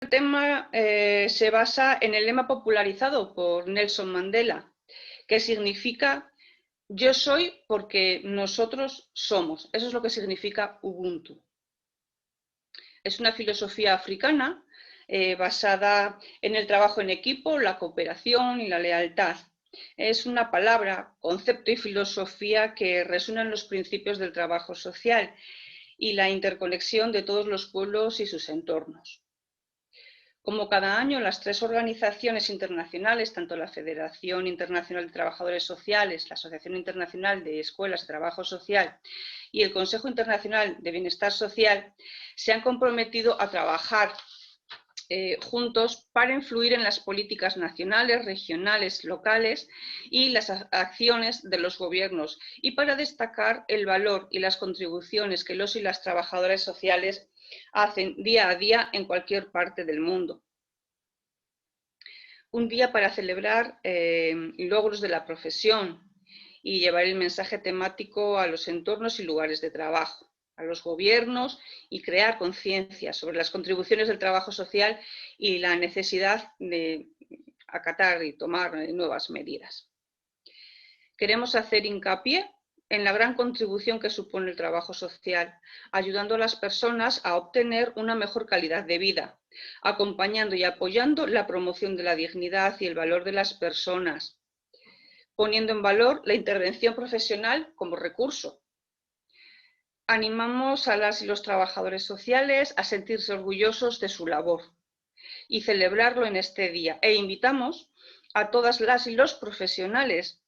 El tema se basa en el lema popularizado por Nelson Mandela, que significa yo soy porque nosotros somos. Eso es lo que significa Ubuntu. Es una filosofía africana basada en el trabajo en equipo, la cooperación y la lealtad. Es una palabra, concepto y filosofía que resuenan los principios del trabajo social y la interconexión de todos los pueblos y sus entornos. Como cada año, las tres organizaciones internacionales, tanto la Federación Internacional de Trabajadores Sociales, la Asociación Internacional de Escuelas de Trabajo Social y el Consejo Internacional de Bienestar Social, se han comprometido a trabajar juntos para influir en las políticas nacionales, regionales, locales y las acciones de los gobiernos y para destacar el valor y las contribuciones que los y las trabajadoras sociales hacen día a día en cualquier parte del mundo. Un día para celebrar logros de la profesión y llevar el mensaje temático a los entornos y lugares de trabajo, a los gobiernos y crear conciencia sobre las contribuciones del trabajo social y la necesidad de acatar y tomar nuevas medidas. Queremos hacer hincapié en la gran contribución que supone el trabajo social, ayudando a las personas a obtener una mejor calidad de vida, acompañando y apoyando la promoción de la dignidad y el valor de las personas, poniendo en valor la intervención profesional como recurso. Animamos a las y los trabajadores sociales a sentirse orgullosos de su labor y celebrarlo en este día. E invitamos a todas las y los profesionales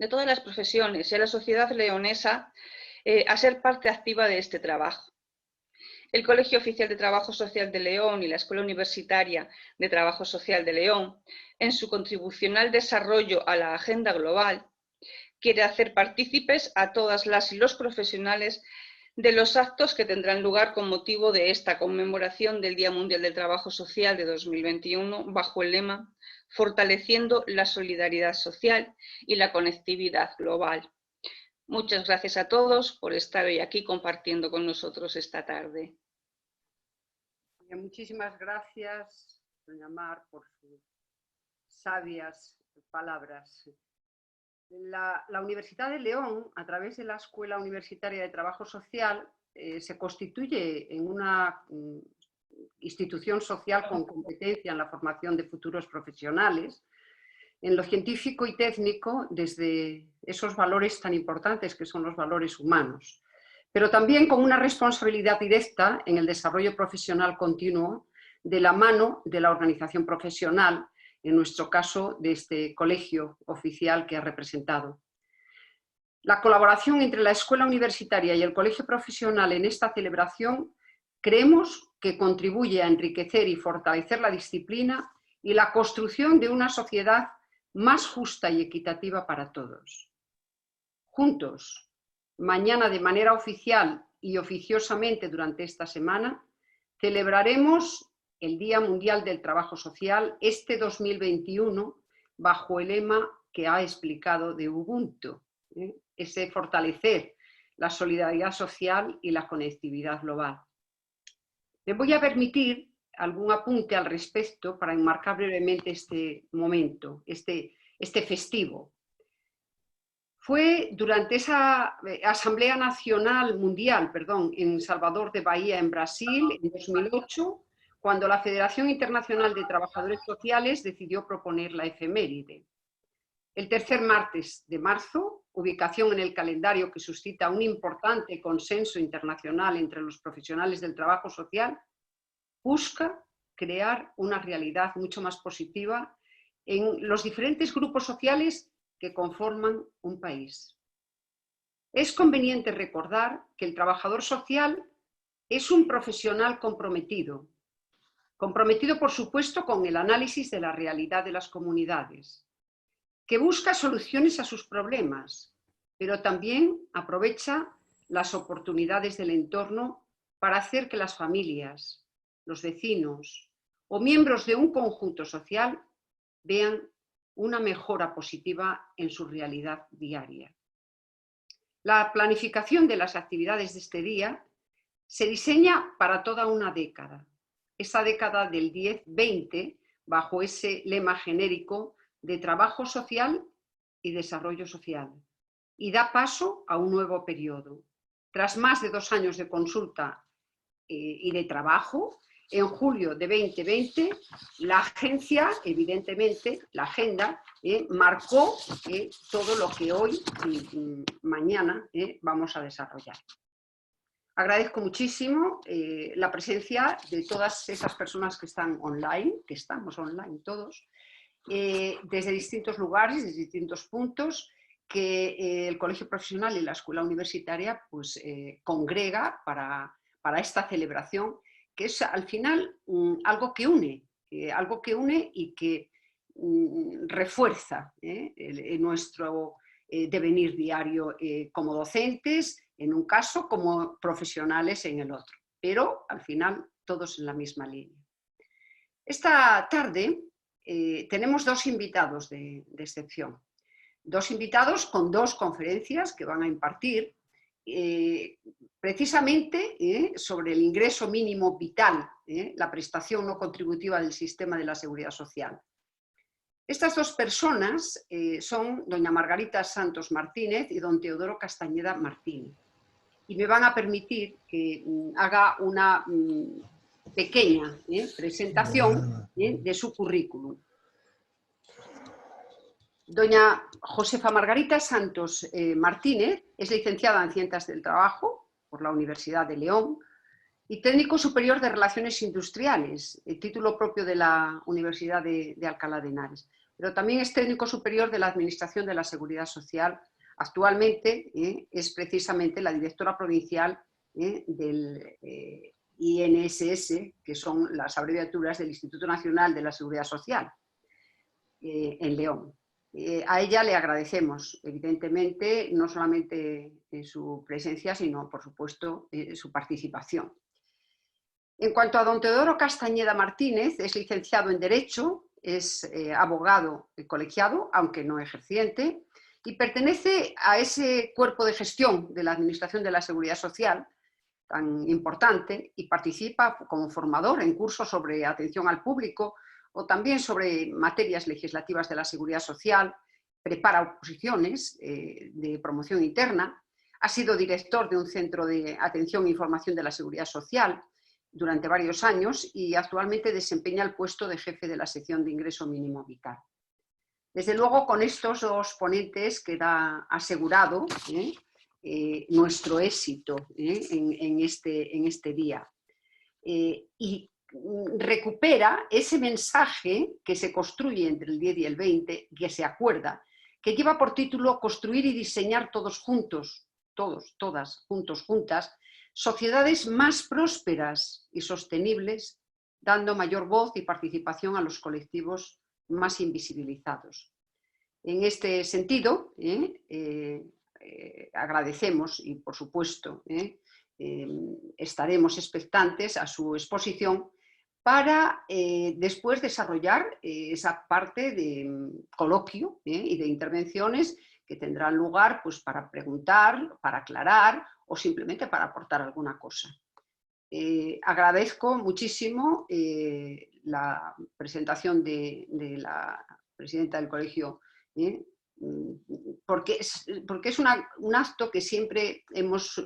de todas las profesiones y a la sociedad leonesa a ser parte activa de este trabajo. El Colegio Oficial de Trabajo Social de León y la Escuela Universitaria de Trabajo Social de León, en su contribución al desarrollo a la agenda global, quiere hacer partícipes a todas las y los profesionales de los actos que tendrán lugar con motivo de esta conmemoración del Día Mundial del Trabajo Social de 2021 bajo el lema Fortaleciendo la solidaridad social y la conectividad global. Muchas gracias a todos por estar hoy aquí compartiendo con nosotros esta tarde. Muchísimas gracias, doña Mar, por sus sabias palabras. La Universidad de León, a través de la Escuela Universitaria de Trabajo Social, se constituye en una institución social con competencia en la formación de futuros profesionales, en lo científico y técnico, desde esos valores tan importantes que son los valores humanos, pero también con una responsabilidad directa en el desarrollo profesional continuo de la mano de la organización profesional, en nuestro caso de este colegio oficial que ha representado. La colaboración entre la escuela universitaria y el colegio profesional en esta celebración creemos que contribuye a enriquecer y fortalecer la disciplina y la construcción de una sociedad más justa y equitativa para todos. Juntos, mañana de manera oficial y oficiosamente durante esta semana, celebraremos el Día Mundial del Trabajo Social este 2021 bajo el lema que ha explicado de Ubuntu, ese fortalecer la solidaridad social y la conectividad global. Me voy a permitir algún apunte al respecto para enmarcar brevemente este momento, este festivo. Fue durante esa Asamblea Nacional Mundial, en Salvador de Bahía, en Brasil, en 2008, cuando la Federación Internacional de Trabajadores Sociales decidió proponer la efeméride. El tercer martes de marzo, ubicación en el calendario que suscita un importante consenso internacional entre los profesionales del trabajo social, busca crear una realidad mucho más positiva en los diferentes grupos sociales que conforman un país. Es conveniente recordar que el trabajador social es un profesional comprometido, por supuesto con el análisis de la realidad de las comunidades, que busca soluciones a sus problemas, pero también aprovecha las oportunidades del entorno para hacer que las familias, los vecinos o miembros de un conjunto social vean una mejora positiva en su realidad diaria. La planificación de las actividades de este día se diseña para toda una década, esa década del 10-20 bajo ese lema genérico de trabajo social y desarrollo social, y da paso a un nuevo periodo. Tras más de 2 años de consulta y de trabajo, en julio de 2020, la agencia, evidentemente, la agenda, marcó todo lo que hoy y mañana vamos a desarrollar. Agradezco muchísimo la presencia de todas esas personas que están online, que estamos online todos, desde distintos lugares, desde distintos puntos, que el Colegio Profesional y la Escuela Universitaria pues, congrega para esta celebración, que es al final algo que une y que refuerza nuestro devenir diario como docentes, en un caso, como profesionales en el otro, pero al final todos en la misma línea. Esta tarde tenemos 2 invitados de excepción, 2 invitados con 2 conferencias que van a impartir precisamente sobre el ingreso mínimo vital, la prestación no contributiva del sistema de la seguridad social. Estas 2 personas son doña Margarita Santos Martínez y don Teodoro Castañeda Martínez, y me van a permitir que haga una pequeña presentación de su currículum. Doña Josefa Margarita Santos Martínez es licenciada en Ciencias del Trabajo por la Universidad de León y técnico superior de Relaciones Industriales, el título propio de la Universidad de Alcalá de Henares, pero también es técnico superior de la Administración de la Seguridad Social. Actualmente es precisamente la directora provincial del INSS, que son las abreviaturas del Instituto Nacional de la Seguridad Social, en León. A ella le agradecemos, evidentemente, no solamente su presencia, sino, por supuesto, su participación. En cuanto a don Teodoro Castañeda Martínez, es licenciado en Derecho, es abogado colegiado, aunque no ejerciente, y pertenece a ese cuerpo de gestión de la Administración de la Seguridad Social, tan importante, y participa como formador en cursos sobre atención al público o también sobre materias legislativas de la seguridad social, prepara oposiciones de promoción interna, ha sido director de un centro de atención e información de la seguridad social durante varios años y actualmente desempeña el puesto de jefe de la sección de ingreso mínimo vital. Desde luego, con estos 2 ponentes queda asegurado nuestro éxito en este día. Y recupera ese mensaje que se construye entre el 10 y el 20, que se acuerda, que lleva por título Construir y diseñar todos juntos, todas, juntos, juntas, sociedades más prósperas y sostenibles, dando mayor voz y participación a los colectivos más invisibilizados. En este sentido, agradecemos y, por supuesto, estaremos expectantes a su exposición para después desarrollar esa parte de coloquio y de intervenciones que tendrán lugar pues, para preguntar, para aclarar o simplemente para aportar alguna cosa. Agradezco muchísimo la presentación de la presidenta del colegio, porque es un acto que siempre hemos,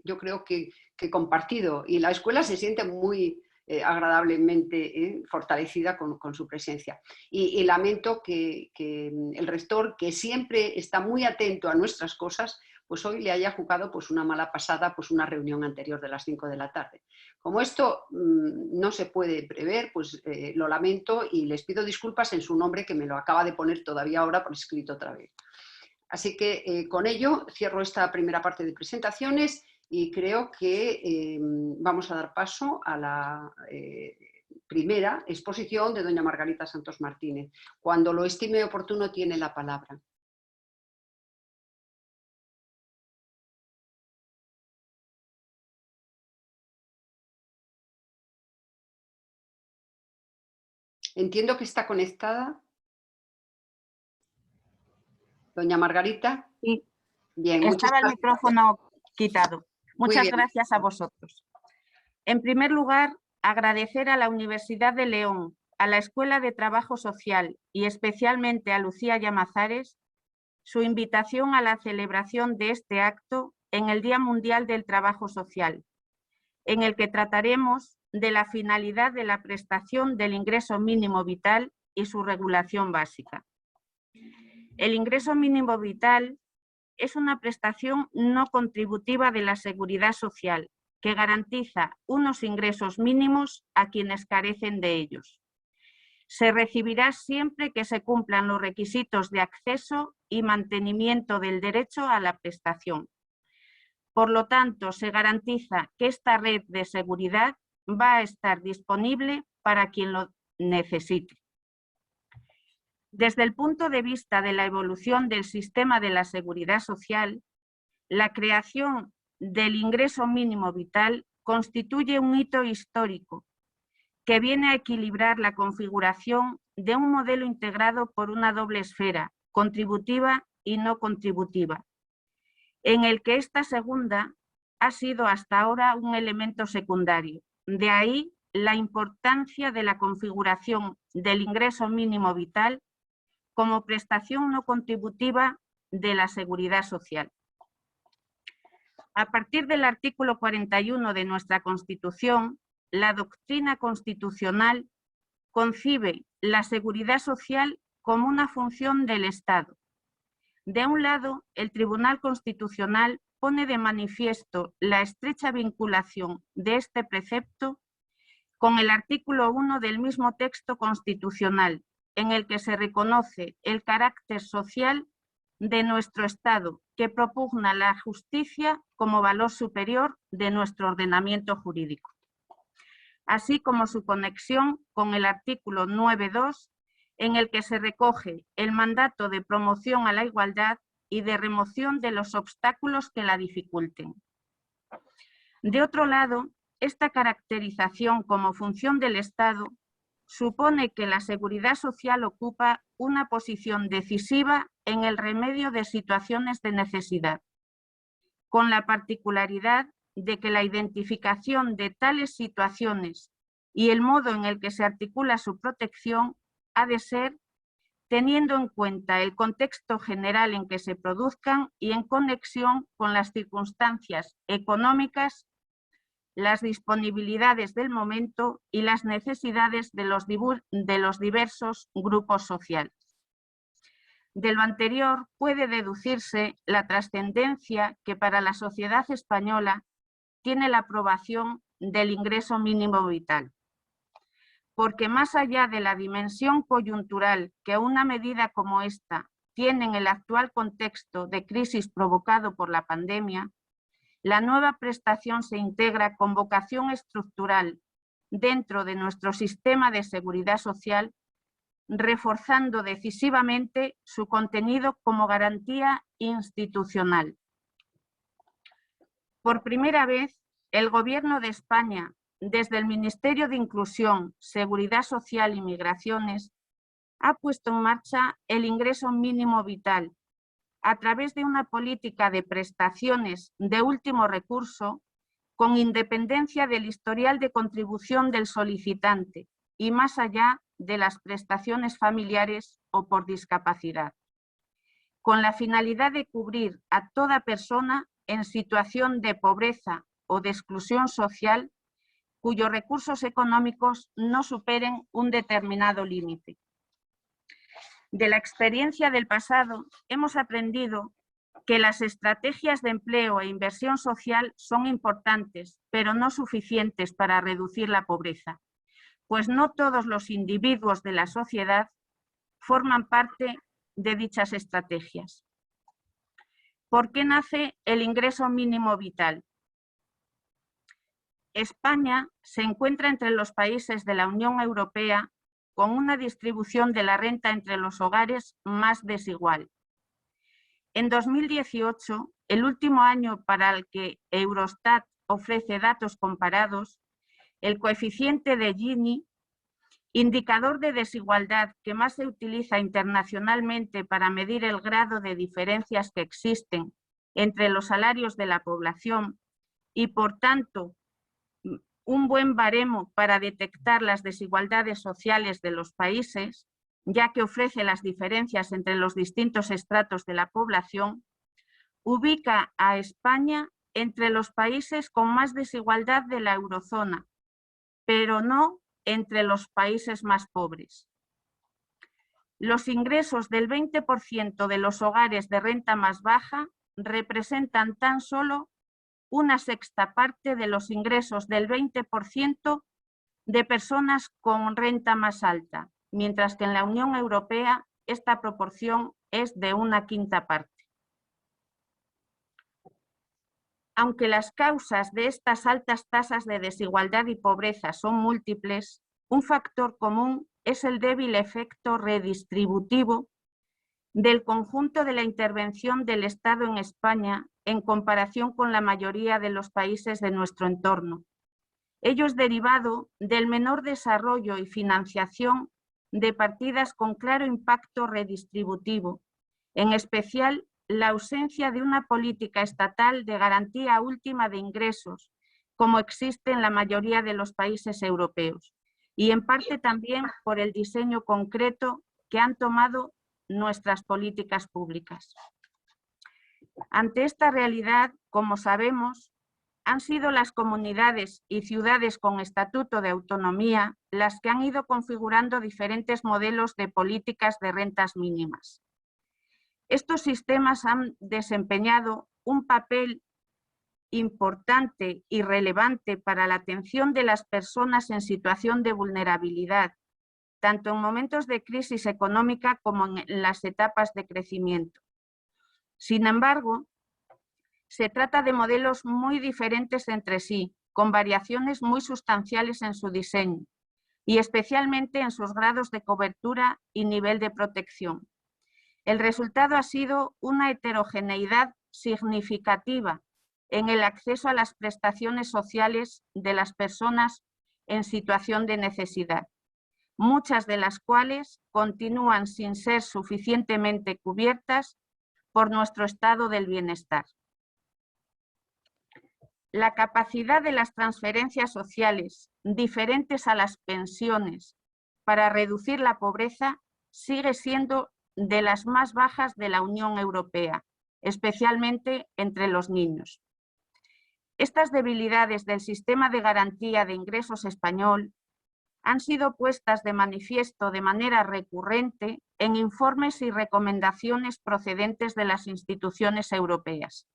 yo creo que compartido, y la escuela se siente muy agradablemente fortalecida con su presencia. Y lamento que el rector, que siempre está muy atento a nuestras cosas, pues hoy le haya jugado pues una mala pasada, pues una reunión anterior de las 5 de la tarde. Como esto no se puede prever, pues lo lamento y les pido disculpas en su nombre, que me lo acaba de poner todavía ahora por escrito otra vez. Así que con ello cierro esta primera parte de presentaciones y creo que vamos a dar paso a la primera exposición de doña Margarita Santos Martínez. Cuando lo estime oportuno tiene la palabra. Entiendo que está conectada. Doña Margarita. Sí. Bien, estaba el micrófono quitado. Muchas gracias a vosotros. En primer lugar, agradecer a la Universidad de León, a la Escuela de Trabajo Social y especialmente a Lucía Llamazares su invitación a la celebración de este acto en el Día Mundial del Trabajo Social, en el que trataremos de la finalidad de la prestación del ingreso mínimo vital y su regulación básica. El ingreso mínimo vital es una prestación no contributiva de la Seguridad Social que garantiza unos ingresos mínimos a quienes carecen de ellos. Se recibirá siempre que se cumplan los requisitos de acceso y mantenimiento del derecho a la prestación. Por lo tanto, se garantiza que esta red de seguridad va a estar disponible para quien lo necesite. Desde el punto de vista de la evolución del sistema de la seguridad social, la creación del ingreso mínimo vital constituye un hito histórico que viene a equilibrar la configuración de un modelo integrado por una doble esfera, contributiva y no contributiva, en el que esta segunda ha sido hasta ahora un elemento secundario. De ahí la importancia de la configuración del ingreso mínimo vital como prestación no contributiva de la seguridad social. A partir del artículo 41 de nuestra Constitución, la doctrina constitucional concibe la seguridad social como una función del Estado. De un lado, el Tribunal Constitucional pone de manifiesto la estrecha vinculación de este precepto con el artículo 1 del mismo texto constitucional, en el que se reconoce el carácter social de nuestro Estado, que propugna la justicia como valor superior de nuestro ordenamiento jurídico, así como su conexión con el artículo 9.2, en el que se recoge el mandato de promoción a la igualdad y de remoción de los obstáculos que la dificulten. De otro lado, esta caracterización como función del Estado supone que la seguridad social ocupa una posición decisiva en el remedio de situaciones de necesidad, con la particularidad de que la identificación de tales situaciones y el modo en el que se articula su protección ha de ser teniendo en cuenta el contexto general en que se produzcan y en conexión con las circunstancias económicas, las disponibilidades del momento y las necesidades de los diversos grupos sociales. De lo anterior puede deducirse la trascendencia que para la sociedad española tiene la aprobación del ingreso mínimo vital, porque más allá de la dimensión coyuntural que una medida como esta tiene en el actual contexto de crisis provocado por la pandemia, la nueva prestación se integra con vocación estructural dentro de nuestro sistema de seguridad social, reforzando decisivamente su contenido como garantía institucional. Por primera vez, el Gobierno de España, desde el Ministerio de Inclusión, Seguridad Social y Migraciones, ha puesto en marcha el ingreso mínimo vital a través de una política de prestaciones de último recurso con independencia del historial de contribución del solicitante y más allá de las prestaciones familiares o por discapacidad, con la finalidad de cubrir a toda persona en situación de pobreza o de exclusión social cuyos recursos económicos no superen un determinado límite. De la experiencia del pasado hemos aprendido que las estrategias de empleo e inversión social son importantes, pero no suficientes para reducir la pobreza, pues no todos los individuos de la sociedad forman parte de dichas estrategias. ¿Por qué nace el ingreso mínimo vital? España se encuentra entre los países de la Unión Europea con una distribución de la renta entre los hogares más desigual. En 2018, el último año para el que Eurostat ofrece datos comparados, el coeficiente de Gini, indicador de desigualdad que más se utiliza internacionalmente para medir el grado de diferencias que existen entre los salarios de la población y, por tanto, un buen baremo para detectar las desigualdades sociales de los países, ya que ofrece las diferencias entre los distintos estratos de la población, ubica a España entre los países con más desigualdad de la eurozona, pero no entre los países más pobres. Los ingresos del 20% de los hogares de renta más baja representan tan solo una sexta parte de los ingresos del 20% de personas con renta más alta, mientras que en la Unión Europea esta proporción es de una quinta parte. Aunque las causas de estas altas tasas de desigualdad y pobreza son múltiples, un factor común es el débil efecto redistributivo del conjunto de la intervención del Estado en España en comparación con la mayoría de los países de nuestro entorno. Ello es derivado del menor desarrollo y financiación de partidas con claro impacto redistributivo, en especial la ausencia de una política estatal de garantía última de ingresos, como existe en la mayoría de los países europeos, y en parte también por el diseño concreto que han tomado nuestras políticas públicas. Ante esta realidad, como sabemos, han sido las comunidades y ciudades con estatuto de autonomía las que han ido configurando diferentes modelos de políticas de rentas mínimas. Estos sistemas han desempeñado un papel importante y relevante para la atención de las personas en situación de vulnerabilidad, tanto en momentos de crisis económica como en las etapas de crecimiento. Sin embargo, se trata de modelos muy diferentes entre sí, con variaciones muy sustanciales en su diseño y especialmente en sus grados de cobertura y nivel de protección. El resultado ha sido una heterogeneidad significativa en el acceso a las prestaciones sociales de las personas en situación de necesidad, muchas de las cuales continúan sin ser suficientemente cubiertas por nuestro estado del bienestar. La capacidad de las transferencias sociales diferentes a las pensiones para reducir la pobreza sigue siendo de las más bajas de la Unión Europea, especialmente entre los niños. Estas debilidades del sistema de garantía de ingresos español han sido puestas de manifiesto de manera recurrente en informes y recomendaciones procedentes de las instituciones europeas.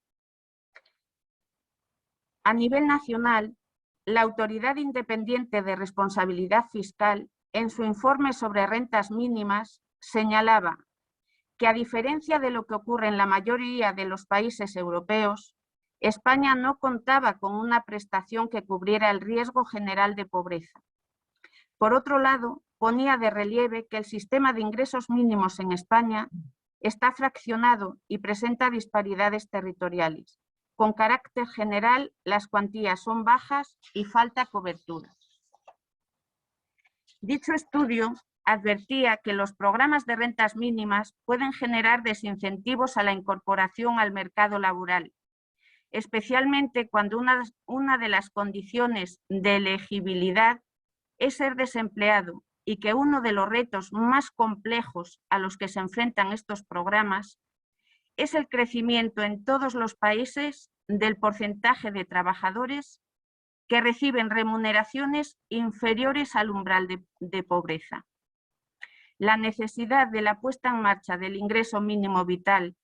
A nivel nacional, la Autoridad Independiente de Responsabilidad Fiscal, en su informe sobre rentas mínimas, señalaba que, a diferencia de lo que ocurre en la mayoría de los países europeos, España no contaba con una prestación que cubriera el riesgo general de pobreza. Por otro lado, ponía de relieve que el sistema de ingresos mínimos en España está fraccionado y presenta disparidades territoriales. Con carácter general, las cuantías son bajas y falta cobertura. Dicho estudio advertía que los programas de rentas mínimas pueden generar desincentivos a la incorporación al mercado laboral, especialmente cuando una de las condiciones de elegibilidad es ser desempleado y que uno de los retos más complejos a los que se enfrentan estos programas es el crecimiento en todos los países del porcentaje de trabajadores que reciben remuneraciones inferiores al umbral de pobreza. La necesidad de la puesta en marcha del ingreso mínimo vital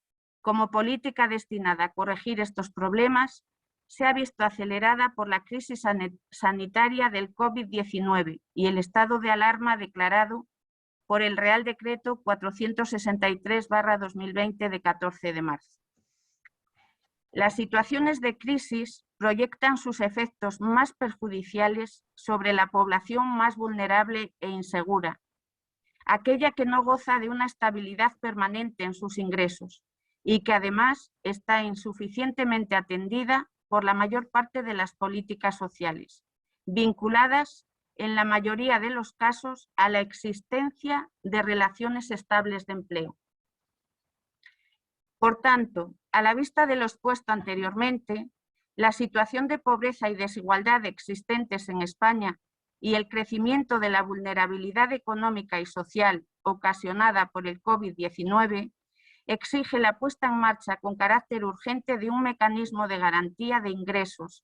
como política destinada a corregir estos problemas se ha visto acelerada por la crisis sanitaria del COVID-19 y el estado de alarma declarado por el Real Decreto 463/2020 de 14 de marzo. Las situaciones de crisis proyectan sus efectos más perjudiciales sobre la población más vulnerable e insegura, aquella que no goza de una estabilidad permanente en sus ingresos y que además está insuficientemente atendida por la mayor parte de las políticas sociales, vinculadas en la mayoría de los casos a la existencia de relaciones estables de empleo. Por tanto, a la vista de lo expuesto anteriormente, La situación de pobreza y desigualdad existentes en España y el crecimiento de la vulnerabilidad económica y social ocasionada por el COVID-19 exige la puesta en marcha con carácter urgente de un mecanismo de garantía de ingresos,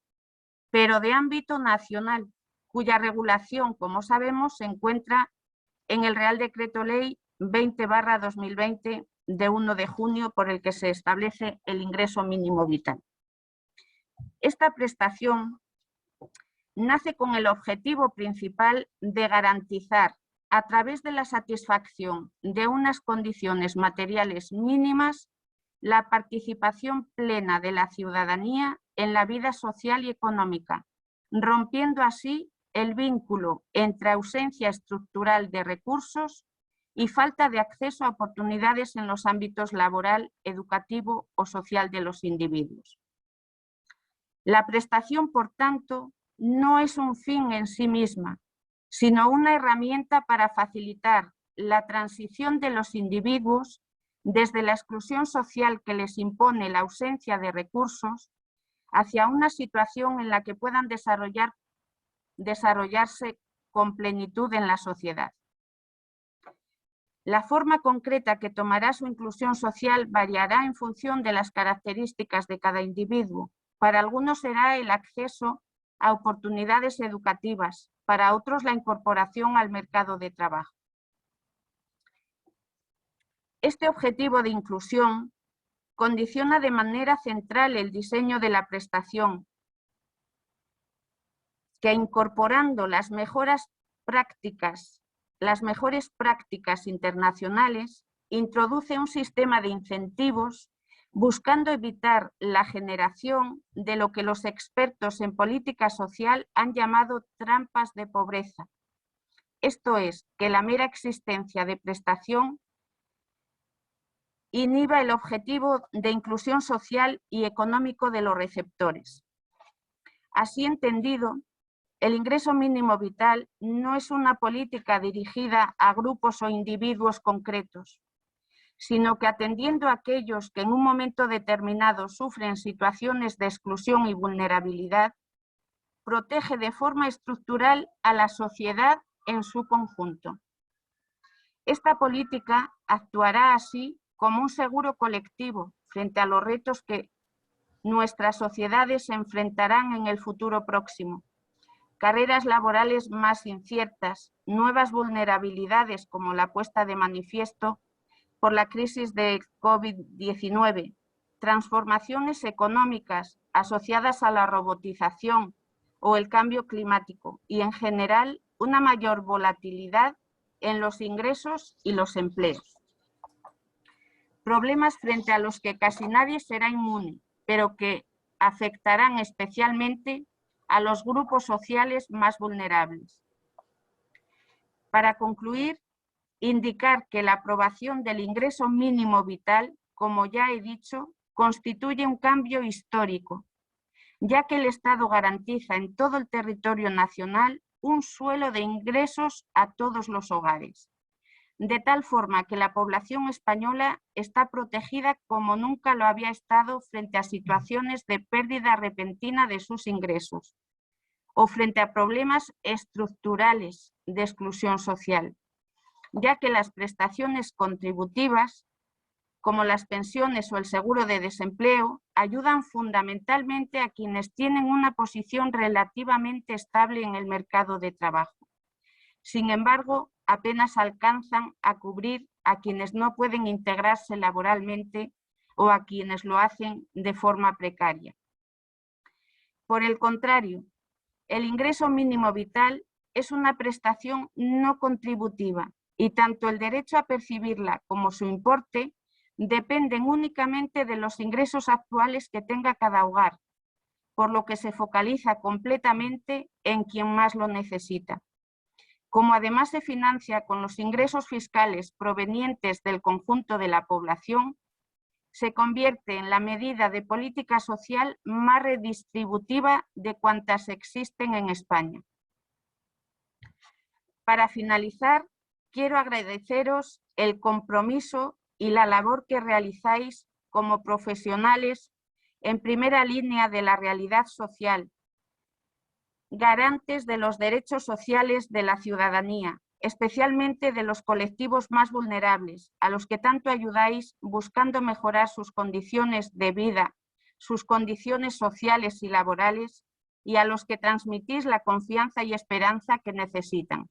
pero de ámbito nacional, cuya regulación, como sabemos, se encuentra en el Real Decreto Ley 20/2020 de 1 de junio, por el que se establece el ingreso mínimo vital. Esta prestación nace con el objetivo principal de garantizar, a través de la satisfacción de unas condiciones materiales mínimas, la participación plena de la ciudadanía en la vida social y económica, rompiendo así el vínculo entre ausencia estructural de recursos y falta de acceso a oportunidades en los ámbitos laboral, educativo o social de los individuos. La prestación, por tanto, no es un fin en sí misma, sino una herramienta para facilitar la transición de los individuos desde la exclusión social que les impone la ausencia de recursos hacia una situación en la que puedan desarrollarse con plenitud en la sociedad. La forma concreta que tomará su inclusión social variará en función de las características de cada individuo. Para algunos será el acceso a oportunidades educativas, para otros la incorporación al mercado de trabajo. Este objetivo de inclusión condiciona de manera central el diseño de la prestación, que incorporando las mejores prácticas internacionales, introduce un sistema de incentivos buscando evitar la generación de lo que los expertos en política social han llamado trampas de pobreza. Esto es, que la mera existencia de prestación inhiba el objetivo de inclusión social y económico de los receptores. Así entendido, el ingreso mínimo vital no es una política dirigida a grupos o individuos concretos, sino que atendiendo a aquellos que en un momento determinado sufren situaciones de exclusión y vulnerabilidad, protege de forma estructural a la sociedad en su conjunto. Esta política actuará así como un seguro colectivo frente a los retos que nuestras sociedades se enfrentarán en el futuro próximo. Carreras laborales más inciertas, nuevas vulnerabilidades como la puesta de manifiesto por la crisis de COVID-19, transformaciones económicas asociadas a la robotización o el cambio climático y, en general, una mayor volatilidad en los ingresos y los empleos. Problemas frente a los que casi nadie será inmune, pero que afectarán especialmente a los grupos sociales más vulnerables. Para concluir, indicar que la aprobación del ingreso mínimo vital, como ya he dicho, constituye un cambio histórico, ya que el Estado garantiza en todo el territorio nacional un suelo de ingresos a todos los hogares, de tal forma que la población española está protegida como nunca lo había estado frente a situaciones de pérdida repentina de sus ingresos o frente a problemas estructurales de exclusión social, ya que las prestaciones contributivas, como las pensiones o el seguro de desempleo, ayudan fundamentalmente a quienes tienen una posición relativamente estable en el mercado de trabajo. Sin embargo, apenas alcanzan a cubrir a quienes no pueden integrarse laboralmente o a quienes lo hacen de forma precaria. Por el contrario, el ingreso mínimo vital es una prestación no contributiva y tanto el derecho a percibirla como su importe dependen únicamente de los ingresos actuales que tenga cada hogar, por lo que se focaliza completamente en quien más lo necesita. Como además se financia con los ingresos fiscales provenientes del conjunto de la población, se convierte en la medida de política social más redistributiva de cuantas existen en España. Para finalizar, quiero agradeceros el compromiso y la labor que realizáis como profesionales en primera línea de la realidad social, garantes de los derechos sociales de la ciudadanía, especialmente de los colectivos más vulnerables, a los que tanto ayudáis buscando mejorar sus condiciones de vida, sus condiciones sociales y laborales, y a los que transmitís la confianza y esperanza que necesitan.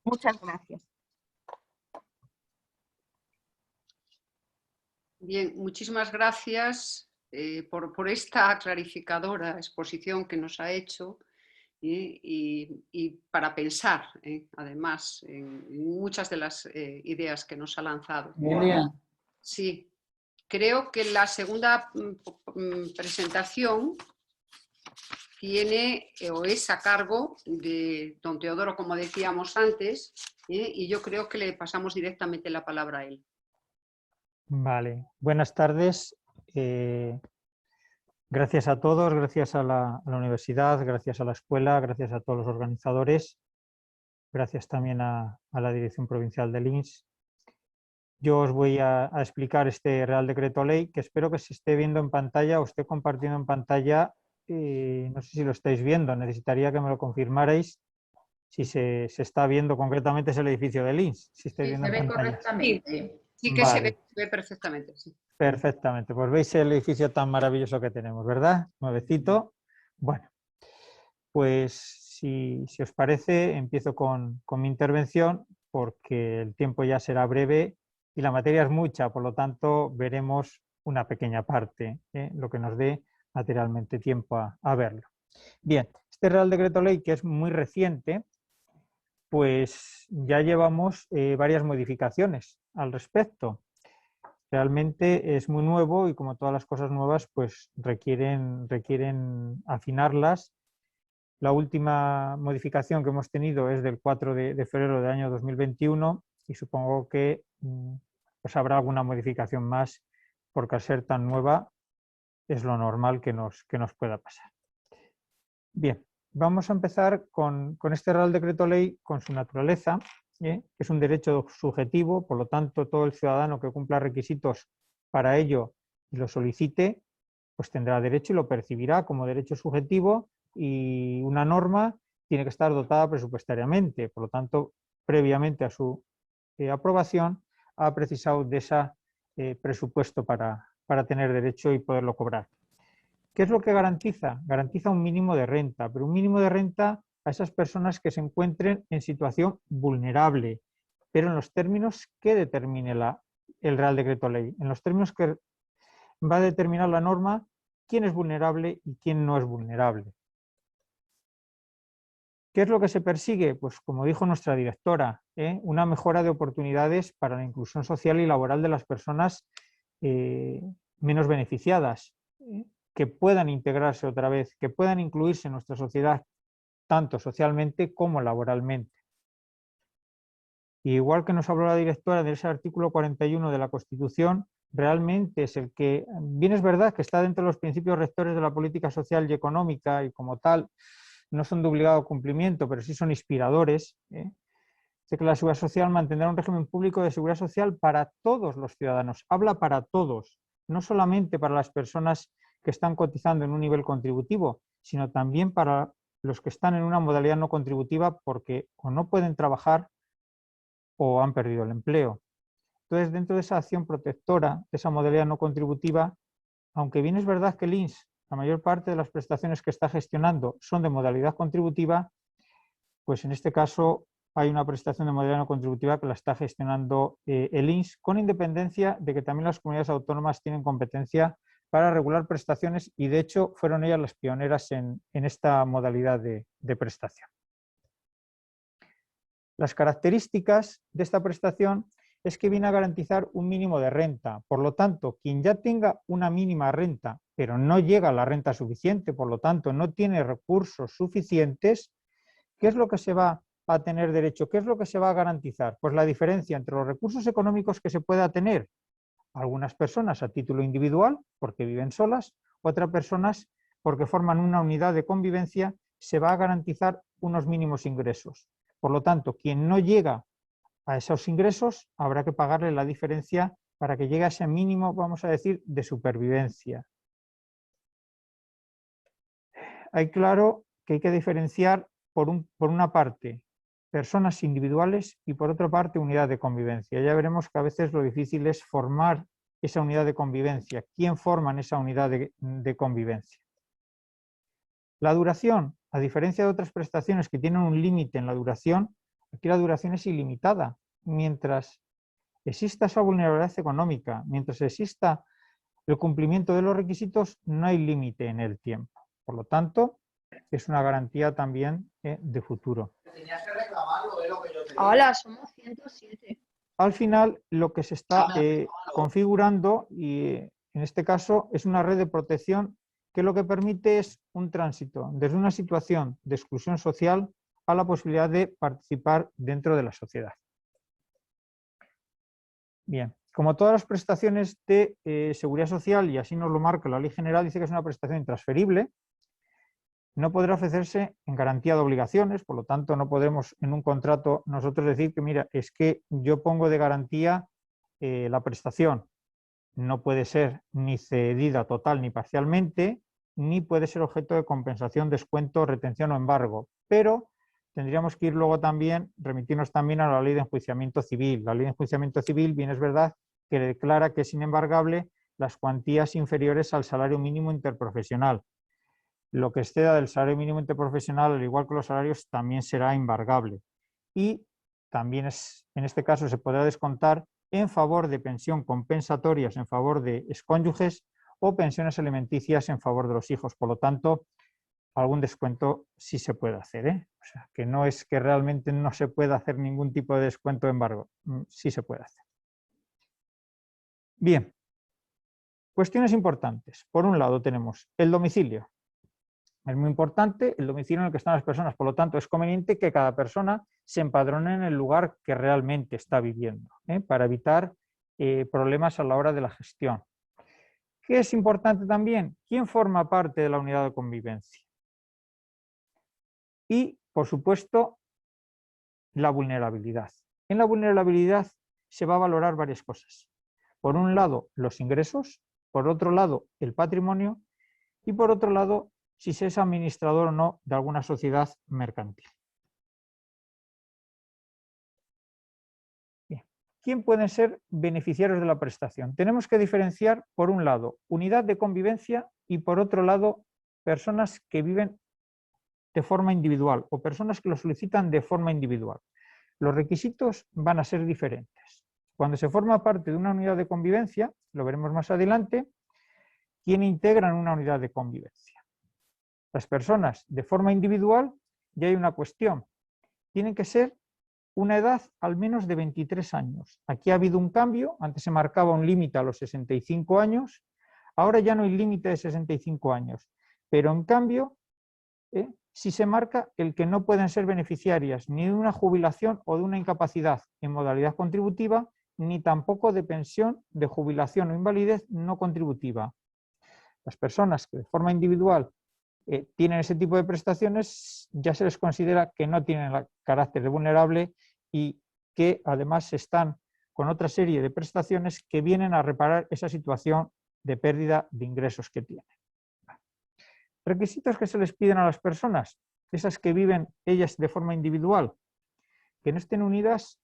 Muchas gracias. Bien, muchísimas gracias por esta clarificadora exposición que nos ha hecho y para pensar, además, en muchas de las ideas que nos ha lanzado. Emilia. Sí, creo que la segunda presentación tiene o es a cargo de don Teodoro, como decíamos antes, y yo creo que le pasamos directamente la palabra a él. Vale, buenas tardes. Gracias a todos, gracias a la universidad, gracias a la escuela, gracias a todos los organizadores, gracias también a la Dirección Provincial del INS. Yo os voy a explicar este Real Decreto Ley, que espero que se esté viendo en pantalla o esté compartiendo en pantalla. No sé si lo estáis viendo, necesitaría que me lo confirmarais. Si se está viendo concretamente es el edificio del INS. Si estáis viendo Se ve en pantalla. correctamente. Sí que Vale. se ve perfectamente. Sí. Perfectamente, pues veis el edificio tan maravilloso que tenemos, ¿verdad? Nuevecito. Bueno, pues si os parece, empiezo con mi intervención porque el tiempo ya será breve y la materia es mucha, por lo tanto veremos una pequeña parte, lo que nos dé materialmente tiempo a verlo. Bien, este Real Decreto Ley, que es muy reciente, pues ya llevamos varias modificaciones al respecto. Realmente es muy nuevo y como todas las cosas nuevas, pues requieren afinarlas. La última modificación que hemos tenido es del 4 de febrero del año 2021 y supongo que pues habrá alguna modificación más porque al ser tan nueva es lo normal que nos pueda pasar. Bien, vamos a empezar con este Real Decreto Ley, con su naturaleza, que es un derecho subjetivo, por lo tanto todo el ciudadano que cumpla requisitos para ello y lo solicite, pues tendrá derecho y lo percibirá como derecho subjetivo y una norma tiene que estar dotada presupuestariamente, por lo tanto previamente a su aprobación ha precisado de ese presupuesto para tener derecho y poderlo cobrar. ¿Qué es lo que garantiza? Garantiza un mínimo de renta, pero un mínimo de renta a esas personas que se encuentren en situación vulnerable, pero en los términos que determine el Real Decreto Ley, en los términos que va a determinar la norma quién es vulnerable y quién no es vulnerable. ¿Qué es lo que se persigue? Pues como dijo nuestra directora, una mejora de oportunidades para la inclusión social y laboral de las personas menos beneficiadas, que puedan integrarse otra vez, que puedan incluirse en nuestra sociedad tanto socialmente como laboralmente. Y igual que nos habló la directora de ese artículo 41 de la Constitución, realmente es el que, bien es verdad que está dentro de los principios rectores de la política social y económica y como tal no son de obligado cumplimiento, pero sí son inspiradores. Dice que la seguridad social mantendrá un régimen público de seguridad social para todos los ciudadanos, habla para todos, no solamente para las personas que están cotizando en un nivel contributivo, sino también para los que están en una modalidad no contributiva porque o no pueden trabajar o han perdido el empleo. Entonces, dentro de esa acción protectora, de esa modalidad no contributiva, aunque bien es verdad que el INS, la mayor parte de las prestaciones que está gestionando son de modalidad contributiva, pues en este caso hay una prestación de modalidad no contributiva que la está gestionando el INS, con independencia de que también las comunidades autónomas tienen competencia para regular prestaciones y de hecho fueron ellas las pioneras en esta modalidad de prestación. Las características de esta prestación es que viene a garantizar un mínimo de renta. Por lo tanto, quien ya tenga una mínima renta, pero no llega a la renta suficiente, por lo tanto no tiene recursos suficientes, ¿qué es lo que se va a tener derecho? ¿Qué es lo que se va a garantizar? Pues la diferencia entre los recursos económicos que se pueda tener algunas personas a título individual, porque viven solas, otras personas porque forman una unidad de convivencia, se va a garantizar unos mínimos ingresos. Por lo tanto, quien no llega a esos ingresos habrá que pagarle la diferencia para que llegue a ese mínimo, vamos a decir, de supervivencia. Hay claro que hay que diferenciar por una parte personas individuales y por otra parte unidad de convivencia. Ya veremos que a veces lo difícil es formar esa unidad de convivencia. ¿Quién forma en esa unidad de convivencia? La duración, a diferencia de otras prestaciones que tienen un límite en la duración, aquí la duración es ilimitada. Mientras exista esa vulnerabilidad económica, mientras exista el cumplimiento de los requisitos, no hay límite en el tiempo. Por lo tanto, es una garantía también de futuro. Hola, somos 107. Al final, lo que se está configurando, y en este caso, es una red de protección que lo que permite es un tránsito desde una situación de exclusión social a la posibilidad de participar dentro de la sociedad. Bien, como todas las prestaciones de seguridad social, y así nos lo marca la Ley General, dice que es una prestación intransferible, no podrá ofrecerse en garantía de obligaciones, por lo tanto no podemos en un contrato nosotros decir que mira, es que yo pongo de garantía la prestación. No puede ser ni cedida total ni parcialmente, ni puede ser objeto de compensación, descuento, retención o embargo. Pero tendríamos que ir luego también, remitirnos también a la ley de enjuiciamiento civil. La ley de enjuiciamiento civil, bien es verdad, que declara que es inembargable las cuantías inferiores al salario mínimo interprofesional. Lo que exceda del salario mínimo interprofesional, al igual que los salarios, también será embargable. Y también en este caso se podrá descontar en favor de pensión compensatorias en favor de excónyuges o pensiones alimenticias en favor de los hijos. Por lo tanto, algún descuento sí se puede hacer, ¿eh? O sea, que no es que realmente no se pueda hacer ningún tipo de descuento o embargo, sí se puede hacer. Bien, cuestiones importantes. Por un lado tenemos el domicilio. Es muy importante el domicilio en el que están las personas, por lo tanto es conveniente que cada persona se empadrone en el lugar que realmente está viviendo, para evitar problemas a la hora de la gestión. ¿Qué es importante también? ¿Quién forma parte de la unidad de convivencia? Y, por supuesto, la vulnerabilidad. En la vulnerabilidad se va a valorar varias cosas. Por un lado, los ingresos, por otro lado, el patrimonio y por otro lado, si se es administrador o no de alguna sociedad mercantil. Bien. ¿Quién pueden ser beneficiarios de la prestación? Tenemos que diferenciar, por un lado, unidad de convivencia y por otro lado, personas que viven de forma individual o personas que lo solicitan de forma individual. Los requisitos van a ser diferentes. Cuando se forma parte de una unidad de convivencia, lo veremos más adelante, ¿quién integra en una unidad de convivencia? Las personas de forma individual, ya hay una cuestión, tienen que ser una edad al menos de 23 años. Aquí ha habido un cambio, antes se marcaba un límite a los 65 años, ahora ya no hay límite de 65 años, pero en cambio sí se marca el que no pueden ser beneficiarias ni de una jubilación o de una incapacidad en modalidad contributiva, ni tampoco de pensión de jubilación o invalidez no contributiva. Las personas que de forma individual tienen ese tipo de prestaciones, ya se les considera que no tienen el carácter de vulnerable y que además están con otra serie de prestaciones que vienen a reparar esa situación de pérdida de ingresos que tienen. Requisitos que se les piden a las personas, esas que viven ellas de forma individual, que no estén unidas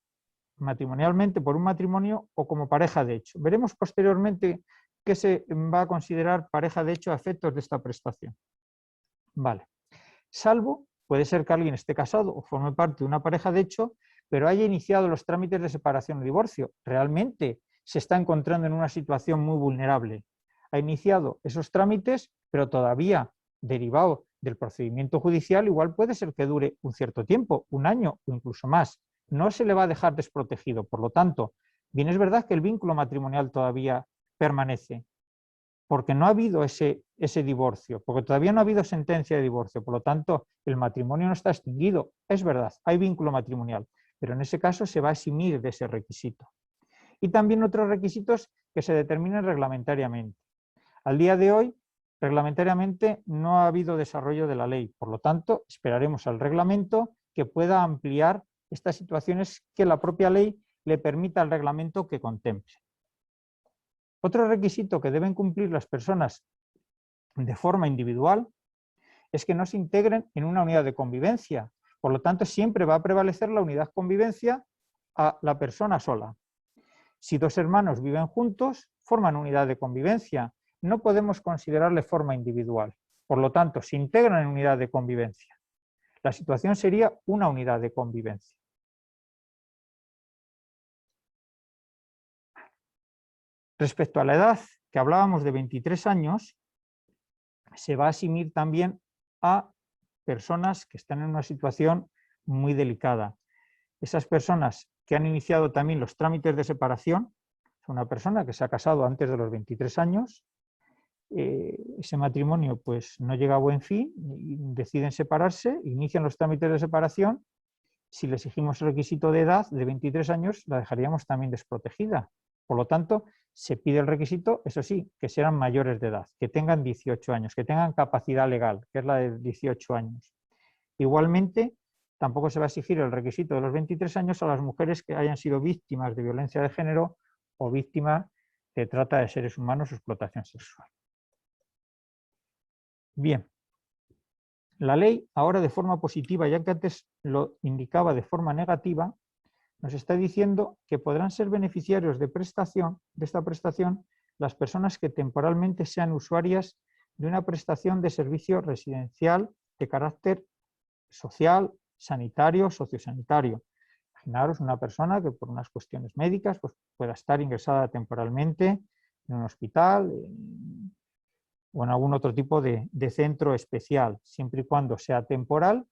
matrimonialmente por un matrimonio o como pareja de hecho. Veremos posteriormente qué se va a considerar pareja de hecho a efectos de esta prestación. Vale. Salvo, puede ser que alguien esté casado o forme parte de una pareja de hecho, pero haya iniciado los trámites de separación o divorcio. Realmente se está encontrando en una situación muy vulnerable. Ha iniciado esos trámites, pero todavía derivado del procedimiento judicial, igual puede ser que dure un cierto tiempo, un año o incluso más. No se le va a dejar desprotegido. Por lo tanto, bien es verdad que el vínculo matrimonial todavía permanece, porque no ha habido ese divorcio, porque todavía no ha habido sentencia de divorcio, por lo tanto, el matrimonio no está extinguido. Es verdad, hay vínculo matrimonial, pero en ese caso se va a eximir de ese requisito. Y también otros requisitos que se determinen reglamentariamente. Al día de hoy, reglamentariamente no ha habido desarrollo de la ley, por lo tanto, esperaremos al reglamento que pueda ampliar estas situaciones que la propia ley le permita al reglamento que contemple. Otro requisito que deben cumplir las personas de forma individual es que no se integren en una unidad de convivencia. Por lo tanto, siempre va a prevalecer la unidad convivencia a la persona sola. Si dos hermanos viven juntos, forman unidad de convivencia. No podemos considerarle forma individual. Por lo tanto, se integran en unidad de convivencia. La situación sería una unidad de convivencia. Respecto a la edad, que hablábamos de 23 años, se va a asumir también a personas que están en una situación muy delicada. Esas personas que han iniciado también los trámites de separación, una persona que se ha casado antes de los 23 años, ese matrimonio pues no llega a buen fin, y deciden separarse, inician los trámites de separación. Si le exigimos el requisito de edad de 23 años, la dejaríamos también desprotegida. Por lo tanto, se pide el requisito, eso sí, que sean mayores de edad, que tengan 18 años, que tengan capacidad legal, que es la de 18 años. Igualmente, tampoco se va a exigir el requisito de los 23 años a las mujeres que hayan sido víctimas de violencia de género o víctimas de trata de seres humanos o explotación sexual. Bien, la ley ahora de forma positiva, ya que antes lo indicaba de forma negativa, nos está diciendo que podrán ser beneficiarios de esta prestación las personas que temporalmente sean usuarias de una prestación de servicio residencial de carácter social, sanitario, sociosanitario. Imaginaros una persona que por unas cuestiones médicas pues, pueda estar ingresada temporalmente en un hospital o en algún otro tipo de centro especial. Siempre y cuando sea temporal,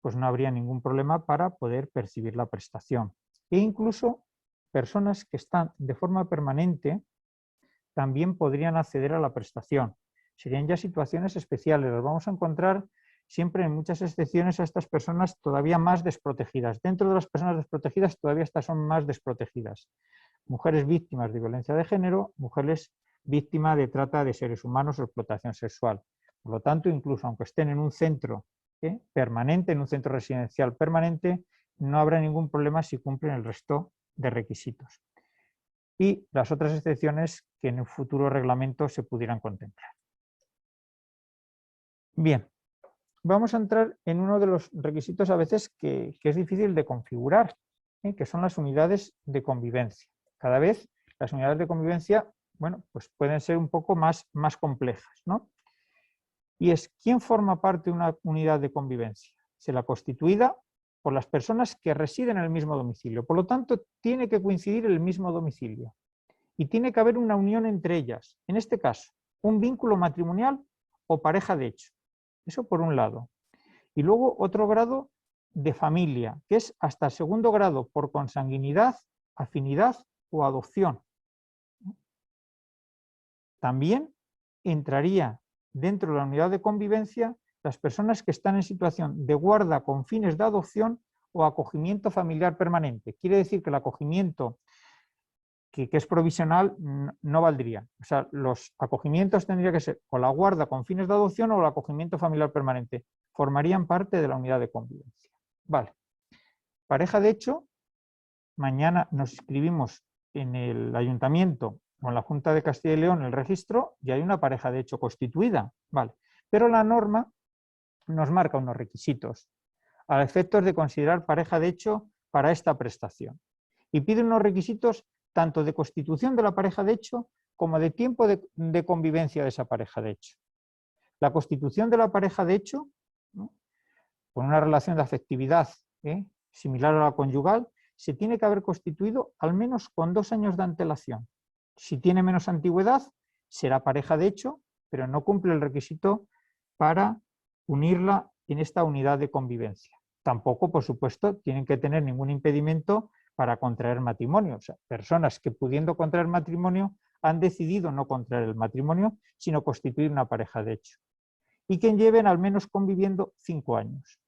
pues no habría ningún problema para poder percibir la prestación. E incluso personas que están de forma permanente también podrían acceder a la prestación. Serían ya situaciones especiales. Las vamos a encontrar siempre en muchas excepciones a estas personas todavía más desprotegidas. Dentro de las personas desprotegidas todavía estas son más desprotegidas. Mujeres víctimas de violencia de género, mujeres víctimas de trata de seres humanos o explotación sexual. Por lo tanto, incluso aunque estén en un centro permanente, en un centro residencial permanente, no habrá ningún problema si cumplen el resto de requisitos. Y las otras excepciones que en un futuro reglamento se pudieran contemplar. Bien, vamos a entrar en uno de los requisitos a veces que es difícil de configurar, que son las unidades de convivencia. Cada vez las unidades de convivencia, bueno, pues pueden ser un poco más complejas, ¿no? Y es, ¿quién forma parte de una unidad de convivencia? Se la constituida por las personas que residen en el mismo domicilio. Por lo tanto, tiene que coincidir el mismo domicilio. Y tiene que haber una unión entre ellas. En este caso, un vínculo matrimonial o pareja de hecho. Eso por un lado. Y luego otro grado de familia, que es hasta el segundo grado por consanguinidad, afinidad o adopción. También entraría dentro de la unidad de convivencia las personas que están en situación de guarda con fines de adopción o acogimiento familiar permanente. Quiere decir que el acogimiento que es provisional no valdría. O sea, los acogimientos tendrían que ser o la guarda con fines de adopción o el acogimiento familiar permanente. Formarían parte de la unidad de convivencia. Vale. Pareja de hecho, mañana nos inscribimos en el ayuntamiento o en la Junta de Castilla y León el registro y hay una pareja de hecho constituida. Vale. Pero la norma nos marca unos requisitos a efectos de considerar pareja de hecho para esta prestación. Y pide unos requisitos tanto de constitución de la pareja de hecho como de tiempo de convivencia de esa pareja de hecho. La constitución de la pareja de hecho, ¿no?, con una relación de afectividad similar a la conyugal, se tiene que haber constituido al menos con 2 años de antelación. Si tiene menos antigüedad, será pareja de hecho, pero no cumple el requisito para unirla en esta unidad de convivencia. Tampoco, por supuesto, tienen que tener ningún impedimento para contraer matrimonio. O sea, personas que pudiendo contraer matrimonio han decidido no contraer el matrimonio, sino constituir una pareja de hecho. Y que lleven al menos conviviendo 5 años.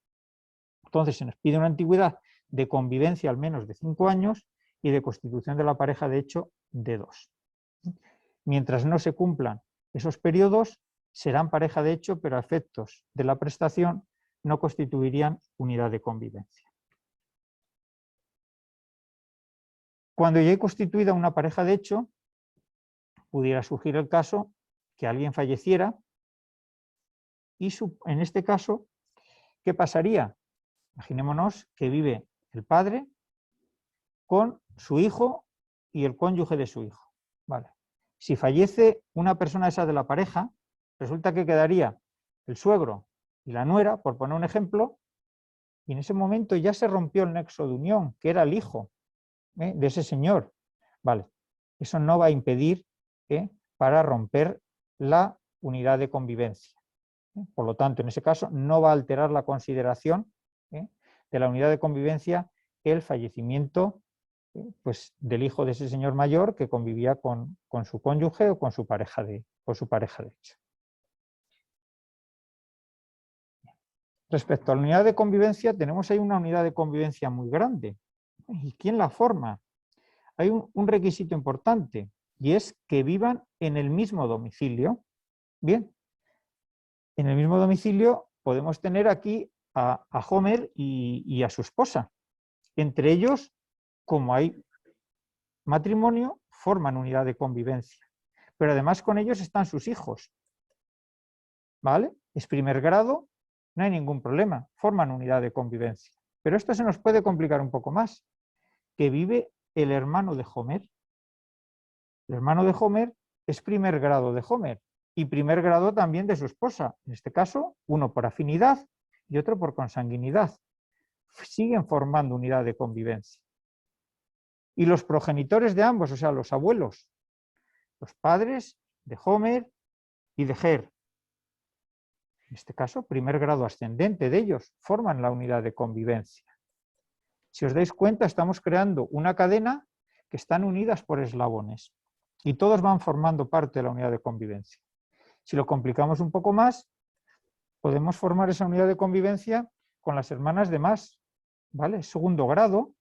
Entonces se nos pide una antigüedad de convivencia al menos de 5 años y de constitución de la pareja de hecho de 2. Mientras no se cumplan esos periodos, serán pareja de hecho, pero a efectos de la prestación no constituirían unidad de convivencia. Cuando ya hay constituida una pareja de hecho, pudiera surgir el caso que alguien falleciera y en este caso, ¿qué pasaría? Imaginémonos que vive el padre con su hijo y el cónyuge de su hijo. Vale. Si fallece una persona esa de la pareja, resulta que quedaría el suegro y la nuera, por poner un ejemplo, y en ese momento ya se rompió el nexo de unión, que era el hijo de ese señor. Vale. Eso no va a impedir para romper la unidad de convivencia. Por lo tanto, en ese caso, no va a alterar la consideración de la unidad de convivencia el fallecimiento pues, del hijo de ese señor mayor que convivía con su cónyuge o con su pareja de hecho. Respecto a la unidad de convivencia, tenemos ahí una unidad de convivencia muy grande. ¿Y quién la forma? Hay un requisito importante y es que vivan en el mismo domicilio. Bien, en el mismo domicilio podemos tener aquí a Homer y a su esposa. Entre ellos, como hay matrimonio, forman unidad de convivencia. Pero además con ellos están sus hijos. ¿Vale? Es primer grado, no hay ningún problema, forman unidad de convivencia. Pero esto se nos puede complicar un poco más, que vive el hermano de Homer. El hermano de Homer es primer grado de Homer y primer grado también de su esposa. En este caso, uno por afinidad y otro por consanguinidad. Siguen formando unidad de convivencia. Y los progenitores de ambos, o sea, los abuelos, los padres de Homer y de Her, en este caso, primer grado ascendente de ellos, forman la unidad de convivencia. Si os dais cuenta, estamos creando una cadena que están unidas por eslabones y todos van formando parte de la unidad de convivencia. Si lo complicamos un poco más, podemos formar esa unidad de convivencia con las hermanas de más, ¿vale? Segundo grado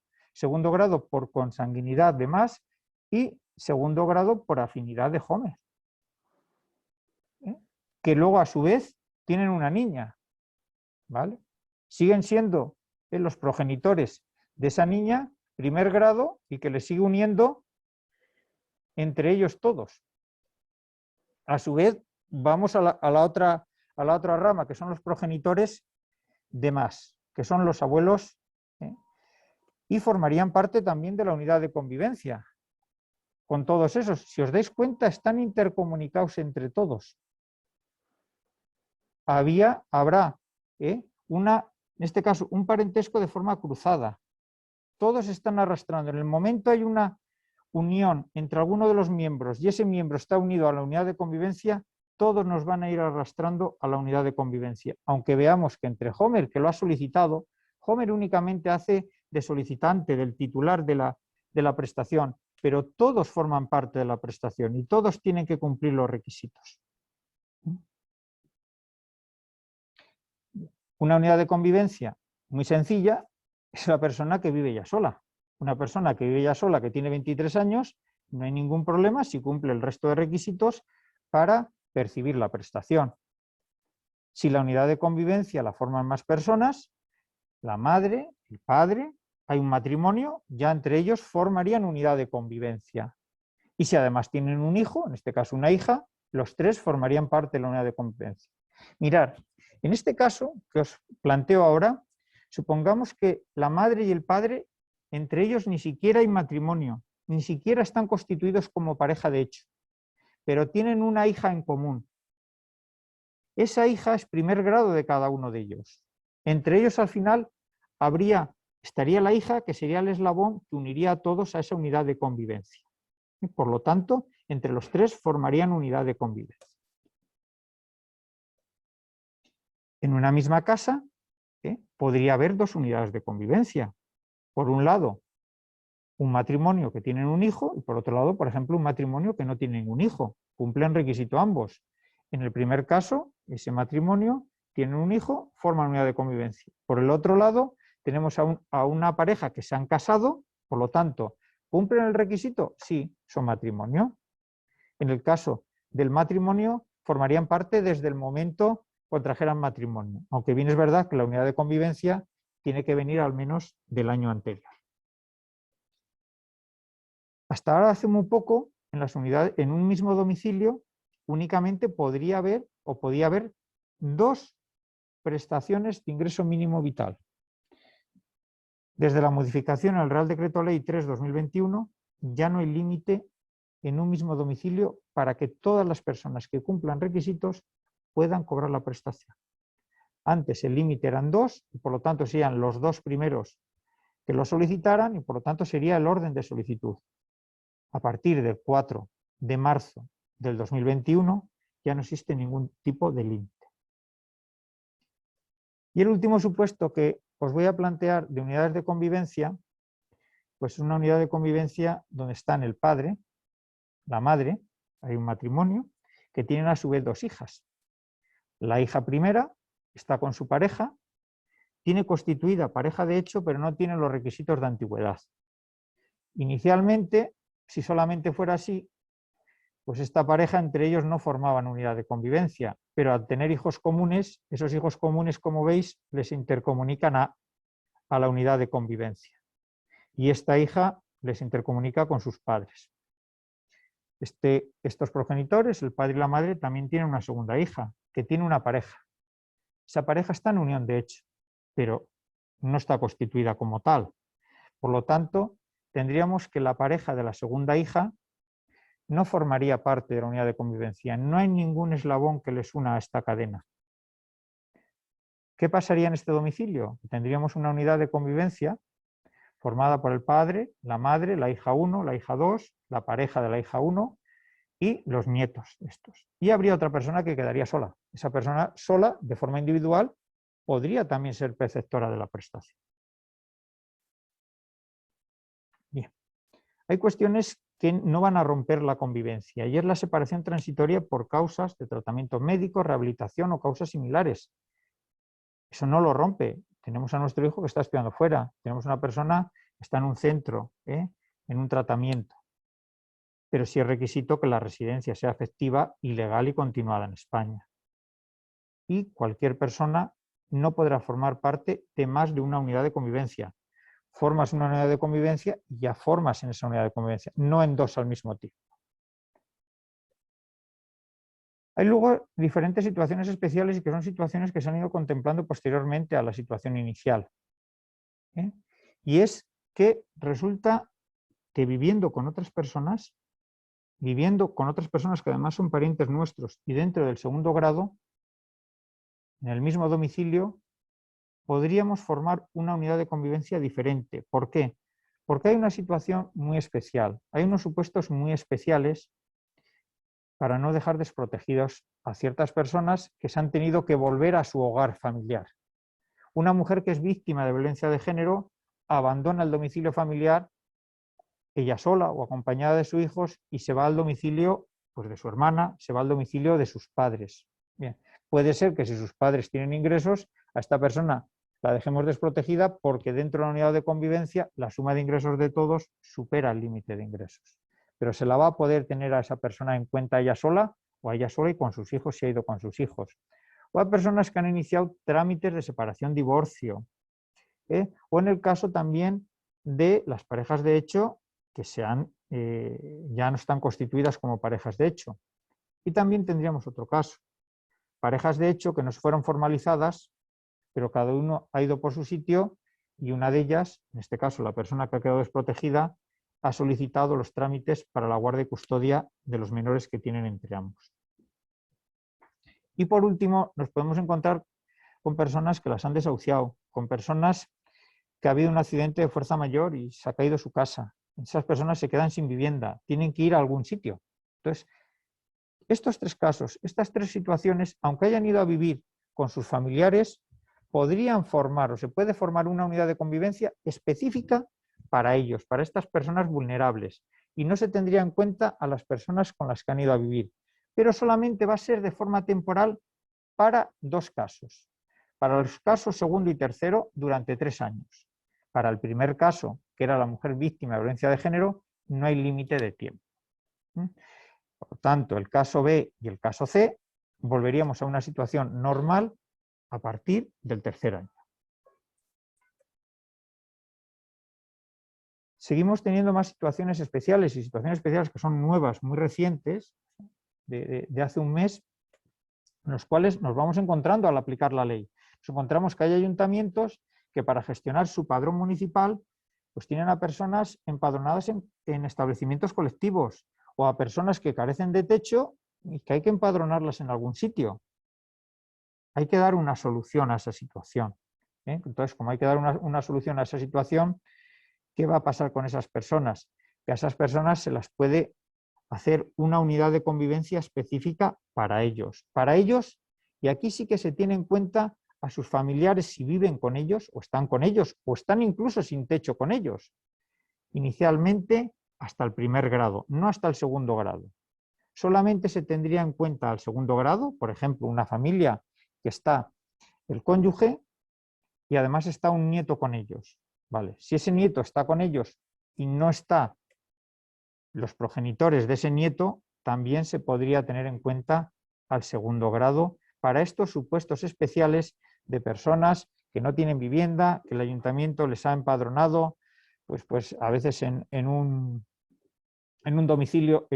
por consanguinidad de más y segundo grado por afinidad de Homer, que luego a su vez tienen una niña, ¿vale? Siguen siendo los progenitores de esa niña, primer grado, y que le sigue uniendo entre ellos todos. A su vez, vamos a la otra rama, que son los progenitores de más, que son los abuelos, y formarían parte también de la unidad de convivencia. Con todos esos, si os dais cuenta, están intercomunicados entre todos. Habrá en este caso, un parentesco de forma cruzada. Todos están arrastrando. En el momento hay una unión entre alguno de los miembros y ese miembro está unido a la unidad de convivencia, todos nos van a ir arrastrando a la unidad de convivencia. Aunque veamos que entre Homer, que lo ha solicitado, Homer únicamente hace de solicitante, del titular de la prestación, pero todos forman parte de la prestación y todos tienen que cumplir los requisitos. Una unidad de convivencia muy sencilla es la persona que vive ya sola. Una persona que vive ya sola, que tiene 23 años, no hay ningún problema si cumple el resto de requisitos para percibir la prestación. Si la unidad de convivencia la forman más personas, la madre, el padre, hay un matrimonio, ya entre ellos formarían unidad de convivencia. Y si además tienen un hijo, en este caso una hija, los tres formarían parte de la unidad de convivencia. Mirad, en este caso que os planteo ahora, supongamos que la madre y el padre, entre ellos ni siquiera hay matrimonio, ni siquiera están constituidos como pareja de hecho, pero tienen una hija en común. Esa hija es primer grado de cada uno de ellos. Entre ellos al final estaría la hija, que sería el eslabón que uniría a todos a esa unidad de convivencia. Y por lo tanto, entre los tres formarían unidad de convivencia. En una misma casa podría haber dos unidades de convivencia. Por un lado, un matrimonio que tienen un hijo y por otro lado, por ejemplo, un matrimonio que no tiene ningún hijo. Cumplen requisito ambos. En el primer caso, ese matrimonio tiene un hijo, forman unidad de convivencia. Por el otro lado, tenemos a una pareja que se han casado, por lo tanto, ¿cumplen el requisito? Sí, son matrimonio. En el caso del matrimonio, formarían parte desde el momento contrajeran matrimonio, aunque bien es verdad que la unidad de convivencia tiene que venir al menos del año anterior. Hasta ahora hace muy poco en las unidades, en un mismo domicilio únicamente podía haber 2 prestaciones de ingreso mínimo vital. Desde la modificación al Real Decreto Ley 3/2021 ya no hay límite en un mismo domicilio para que todas las personas que cumplan requisitos puedan cobrar la prestación. Antes el límite eran 2 y por lo tanto serían los 2 primeros que lo solicitaran y por lo tanto sería el orden de solicitud. A partir del 4 de marzo del 2021 ya no existe ningún tipo de límite. Y el último supuesto que os voy a plantear de unidades de convivencia, pues es una unidad de convivencia donde están el padre, la madre, hay un matrimonio, que tienen a su vez 2 hijas. La hija primera está con su pareja, tiene constituida pareja de hecho, pero no tiene los requisitos de antigüedad. Inicialmente, si solamente fuera así, pues esta pareja entre ellos no formaban unidad de convivencia, pero al tener hijos comunes, esos hijos comunes, como veis, les intercomunican a la unidad de convivencia. Y esta hija les intercomunica con sus padres. Estos progenitores, el padre y la madre, también tienen una segunda hija, que tiene una pareja. Esa pareja está en unión de hecho, pero no está constituida como tal. Por lo tanto, tendríamos que la pareja de la segunda hija no formaría parte de la unidad de convivencia. No hay ningún eslabón que les una a esta cadena. ¿Qué pasaría en este domicilio? Tendríamos una unidad de convivencia formada por el padre, la madre, la hija 1, la hija 2, la pareja de la hija 1 y los nietos de estos. Y habría otra persona que quedaría sola. Esa persona sola, de forma individual, podría también ser perceptora de la prestación. Bien. Hay cuestiones que no van a romper la convivencia y es la separación transitoria por causas de tratamiento médico, rehabilitación o causas similares. Eso no lo rompe. Tenemos a nuestro hijo que está estudiando fuera, tenemos una persona que está en un centro, en un tratamiento. Pero sí es requisito que la residencia sea efectiva y legal y continuada en España. Y cualquier persona no podrá formar parte de más de una unidad de convivencia. Formas una unidad de convivencia y ya formas en esa unidad de convivencia, no en 2 al mismo tiempo. Hay luego diferentes situaciones especiales y que son situaciones que se han ido contemplando posteriormente a la situación inicial. Y es que resulta que viviendo con otras personas que además son parientes nuestros y dentro del segundo grado, en el mismo domicilio, podríamos formar una unidad de convivencia diferente. ¿Por qué? Porque hay una situación muy especial, hay unos supuestos muy especiales para no dejar desprotegidos a ciertas personas que se han tenido que volver a su hogar familiar. Una mujer que es víctima de violencia de género abandona el domicilio familiar ella sola o acompañada de sus hijos y se va al domicilio pues, de su hermana, se va al domicilio de sus padres. Bien. Puede ser que si sus padres tienen ingresos, a esta persona la dejemos desprotegida porque dentro de la unidad de convivencia la suma de ingresos de todos supera el límite de ingresos. Pero se la va a poder tener a esa persona en cuenta ella sola o a ella sola y con sus hijos si ha ido con sus hijos. O a personas que han iniciado trámites de separación, divorcio. O en el caso también de las parejas de hecho que ya no están constituidas como parejas de hecho. Y también tendríamos otro caso. Parejas de hecho que no fueron formalizadas, pero cada uno ha ido por su sitio y una de ellas, en este caso la persona que ha quedado desprotegida, ha solicitado los trámites para la guardia y custodia de los menores que tienen entre ambos. Y por último, nos podemos encontrar con personas que las han desahuciado, con personas que ha habido un accidente de fuerza mayor y se ha caído su casa. Esas personas se quedan sin vivienda, tienen que ir a algún sitio. Entonces, estos 3 casos, estas 3 situaciones, aunque hayan ido a vivir con sus familiares, podrían formar o se puede formar una unidad de convivencia específica para ellos, para estas personas vulnerables. Y no se tendría en cuenta a las personas con las que han ido a vivir. Pero solamente va a ser de forma temporal para 2 casos. Para los casos segundo y tercero, durante 3 años. Para el primer caso, que era la mujer víctima de violencia de género, no hay límite de tiempo. Por lo tanto, el caso B y el caso C volveríamos a una situación normal a partir del tercer año. Seguimos teniendo más situaciones especiales y situaciones especiales que son nuevas, muy recientes, de hace un mes, en los cuales nos vamos encontrando al aplicar la ley. Nos encontramos que hay ayuntamientos que para gestionar su padrón municipal pues tienen a personas empadronadas en establecimientos colectivos o a personas que carecen de techo y que hay que empadronarlas en algún sitio. Hay que dar una solución a esa situación. Entonces, como hay que dar una solución a esa situación, ¿qué va a pasar con esas personas? Que a esas personas se las puede hacer una unidad de convivencia específica para ellos. Para ellos, y aquí sí que se tiene en cuenta a sus familiares si viven con ellos o están incluso sin techo con ellos. Inicialmente hasta el primer grado, no hasta el segundo grado. Solamente se tendría en cuenta al segundo grado, por ejemplo, una familia que está el cónyuge y además está un nieto con ellos. Vale. Si ese nieto está con ellos y no está los progenitores de ese nieto, también se podría tener en cuenta al segundo grado para estos supuestos especiales de personas que no tienen vivienda, que el ayuntamiento les ha empadronado, pues a veces en un domicilio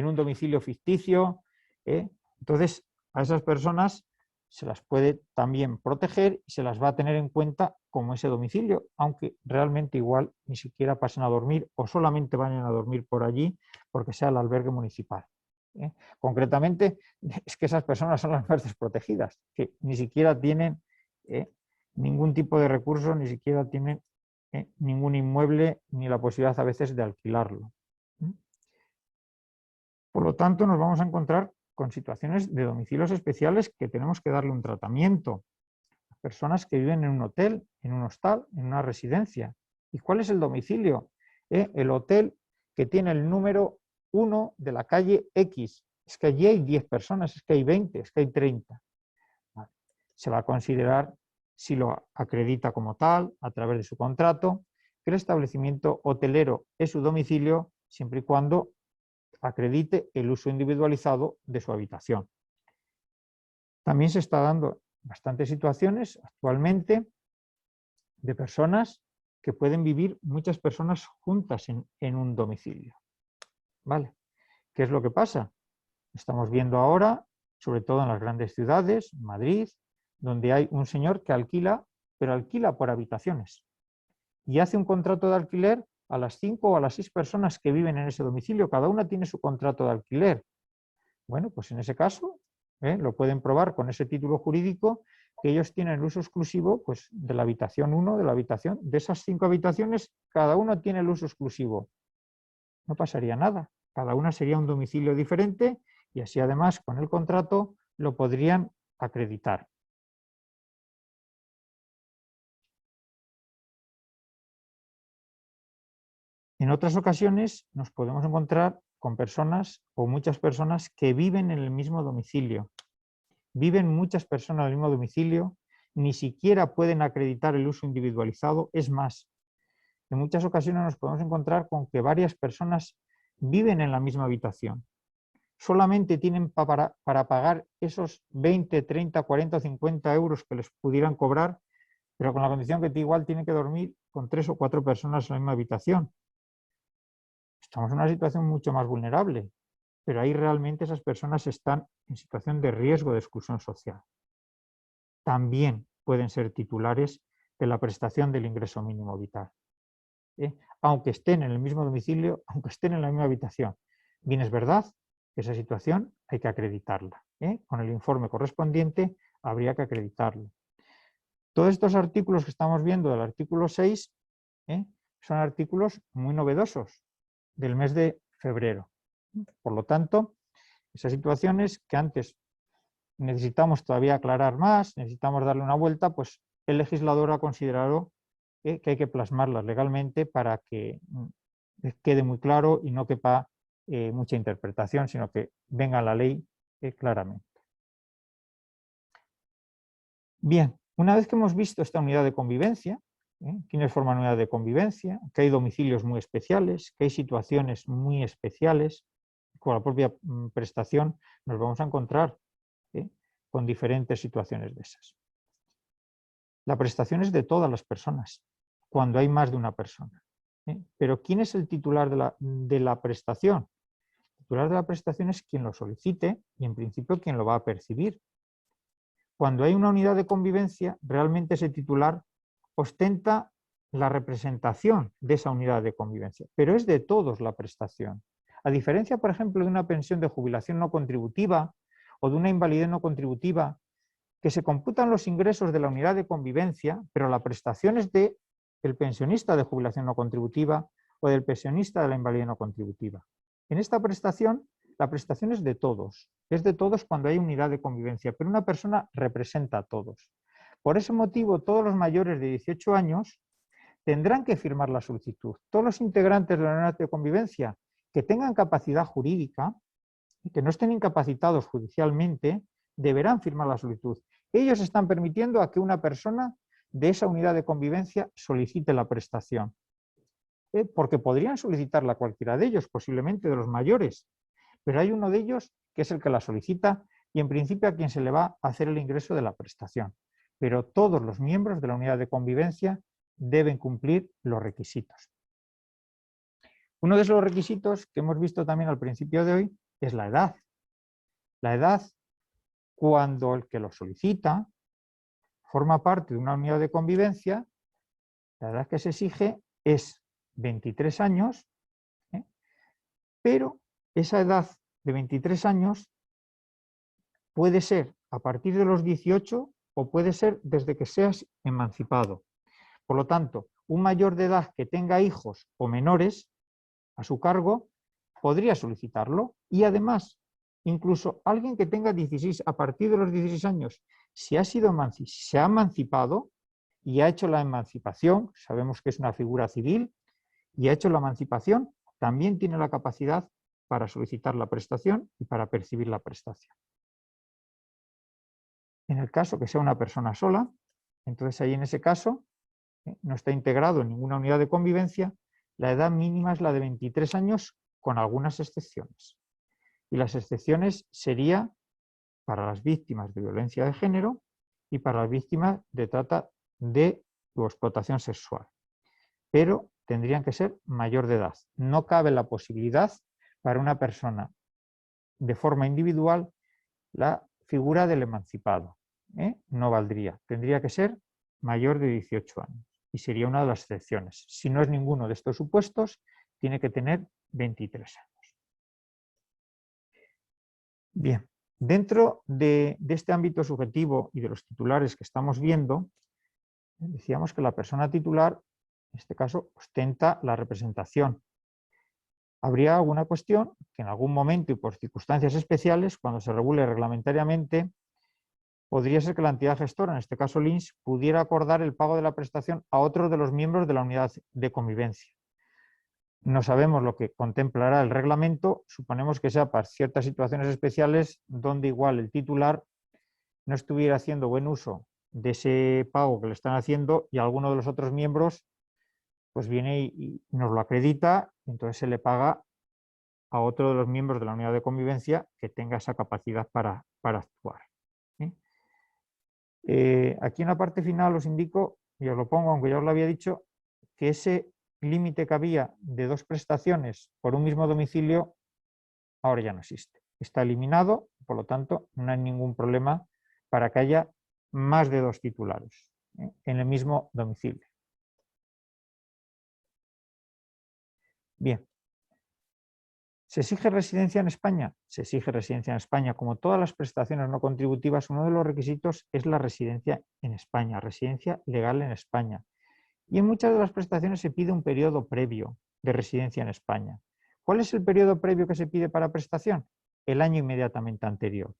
ficticio. Entonces, a esas personas se las puede también proteger y se las va a tener en cuenta como ese domicilio, aunque realmente igual ni siquiera pasen a dormir o solamente vayan a dormir por allí porque sea el albergue municipal. Concretamente, es que esas personas son las más desprotegidas, que ni siquiera tienen ningún tipo de recurso, ni siquiera tienen ningún inmueble ni la posibilidad a veces de alquilarlo. Por lo tanto, nos vamos a encontrar con situaciones de domicilios especiales que tenemos que darle un tratamiento. Personas que viven en un hotel, en un hostal, en una residencia. ¿Y cuál es el domicilio? El hotel que tiene el número 1 de la calle X. Es que allí hay 10 personas, es que hay 20, es que hay 30. Vale. Se va a considerar, si lo acredita como tal, a través de su contrato, que el establecimiento hotelero es su domicilio siempre y cuando acredite el uso individualizado de su habitación. También se está dando bastantes situaciones actualmente de personas que pueden vivir muchas personas juntas en un domicilio. ¿Vale? ¿Qué es lo que pasa? Estamos viendo ahora, sobre todo en las grandes ciudades, Madrid, donde hay un señor que alquila, pero alquila por habitaciones. Y hace un contrato de alquiler a las 5 o a las 6 personas que viven en ese domicilio. Cada una tiene su contrato de alquiler. Bueno, pues en ese caso lo pueden probar con ese título jurídico que ellos tienen el uso exclusivo pues, de la habitación 1, de la habitación, de esas 5 habitaciones, cada uno tiene el uso exclusivo. No pasaría nada. Cada una sería un domicilio diferente y así además con el contrato lo podrían acreditar. En otras ocasiones nos podemos encontrar con personas o muchas personas que viven en el mismo domicilio. Viven muchas personas en el mismo domicilio, ni siquiera pueden acreditar el uso individualizado. Es más, en muchas ocasiones nos podemos encontrar con que varias personas viven en la misma habitación. Solamente tienen para pagar esos 20, 30, 40 o 50 euros que les pudieran cobrar, pero con la condición que igual tienen que dormir con 3 o 4 personas en la misma habitación. Estamos en una situación mucho más vulnerable, pero ahí realmente esas personas están en situación de riesgo de exclusión social. También pueden ser titulares de la prestación del ingreso mínimo vital, aunque estén en el mismo domicilio, aunque estén en la misma habitación. Bien, es verdad que esa situación hay que acreditarla. Con el informe correspondiente habría que acreditarlo. Todos estos artículos que estamos viendo del artículo 6 son artículos muy novedosos del mes de febrero. Por lo tanto, esas situaciones que antes necesitamos todavía aclarar más, necesitamos darle una vuelta, pues el legislador ha considerado que hay que plasmarlas legalmente para que quede muy claro y no quepa mucha interpretación, sino que venga la ley claramente. Bien, una vez que hemos visto esta unidad de convivencia, quiénes forman unidad de convivencia, que hay domicilios muy especiales, que hay situaciones muy especiales, con la propia prestación nos vamos a encontrar con diferentes situaciones de esas. La prestación es de todas las personas, cuando hay más de una persona. Pero ¿quién es el titular de la prestación? El titular de la prestación es quien lo solicite y en principio quien lo va a percibir. Cuando hay una unidad de convivencia, realmente ese titular ostenta la representación de esa unidad de convivencia, pero es de todos la prestación. A diferencia, por ejemplo, de una pensión de jubilación no contributiva o de una invalidez no contributiva, que se computan los ingresos de la unidad de convivencia, pero la prestación es del pensionista de jubilación no contributiva o del pensionista de la invalidez no contributiva. En esta prestación, la prestación es de todos cuando hay unidad de convivencia, pero una persona representa a todos. Por ese motivo, todos los mayores de 18 años tendrán que firmar la solicitud. Todos los integrantes de la unidad de convivencia que tengan capacidad jurídica y que no estén incapacitados judicialmente, deberán firmar la solicitud. Ellos están permitiendo a que una persona de esa unidad de convivencia solicite la prestación. Porque podrían solicitarla cualquiera de ellos, posiblemente de los mayores, pero hay uno de ellos que es el que la solicita y en principio a quien se le va a hacer el ingreso de la prestación. Pero todos los miembros de la unidad de convivencia deben cumplir los requisitos. Uno de esos requisitos que hemos visto también al principio de hoy es la edad. La edad cuando el que lo solicita forma parte de una unidad de convivencia, la edad que se exige es 23 años, pero esa edad de 23 años puede ser a partir de los 18 o puede ser desde que seas emancipado. Por lo tanto, un mayor de edad que tenga hijos o menores a su cargo podría solicitarlo y además, incluso alguien que tenga 16, a partir de los 16 años, si se ha emancipado y ha hecho la emancipación, sabemos que es una figura civil, y ha hecho la emancipación, también tiene la capacidad para solicitar la prestación y para percibir la prestación. En el caso que sea una persona sola, entonces ahí en ese caso no está integrado en ninguna unidad de convivencia, la edad mínima es la de 23 años con algunas excepciones. Y las excepciones serían para las víctimas de violencia de género y para las víctimas de trata o explotación sexual. Pero tendrían que ser mayor de edad. No cabe la posibilidad para una persona de forma individual la figura del emancipado. No valdría. Tendría que ser mayor de 18 años y sería una de las excepciones. Si no es ninguno de estos supuestos, tiene que tener 23 años. Bien, dentro de este ámbito subjetivo y de los titulares que estamos viendo, decíamos que la persona titular, en este caso, ostenta la representación. Habría alguna cuestión que en algún momento y por circunstancias especiales, cuando se regule reglamentariamente, podría ser que la entidad gestora, en este caso el INS, pudiera acordar el pago de la prestación a otro de los miembros de la unidad de convivencia. No sabemos lo que contemplará el reglamento, suponemos que sea para ciertas situaciones especiales donde igual el titular no estuviera haciendo buen uso de ese pago que le están haciendo y alguno de los otros miembros pues viene y nos lo acredita, y entonces se le paga a otro de los miembros de la unidad de convivencia que tenga esa capacidad para actuar. Aquí en la parte final os indico, y os lo pongo, aunque ya os lo había dicho, que ese límite que había de 2 prestaciones por un mismo domicilio ahora ya no existe. Está eliminado, por lo tanto, no hay ningún problema para que haya más de 2 titulares en el mismo domicilio. Bien. ¿Se exige residencia en España? Se exige residencia en España. Como todas las prestaciones no contributivas, uno de los requisitos es la residencia en España, residencia legal en España. Y en muchas de las prestaciones se pide un periodo previo de residencia en España. ¿Cuál es el periodo previo que se pide para prestación? El año inmediatamente anterior.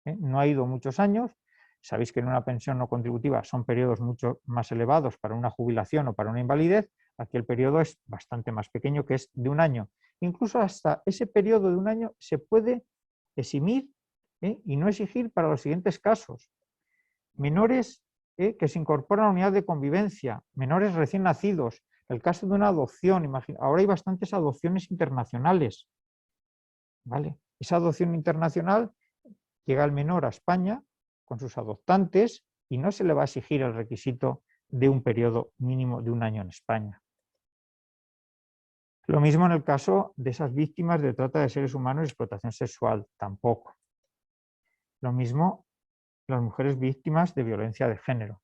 No ha ido muchos años. Sabéis que en una pensión no contributiva son periodos mucho más elevados para una jubilación o para una invalidez. Aquí el periodo es bastante más pequeño, que es de un año. Incluso hasta ese periodo de un año se puede eximir y no exigir para los siguientes casos. Menores que se incorporan a la unidad de convivencia, menores recién nacidos, el caso de una adopción, ahora hay bastantes adopciones internacionales. ¿Vale? Esa adopción internacional llega el menor a España con sus adoptantes y no se le va a exigir el requisito de un periodo mínimo de un año en España. Lo mismo en el caso de esas víctimas de trata de seres humanos y explotación sexual, tampoco. Lo mismo las mujeres víctimas de violencia de género.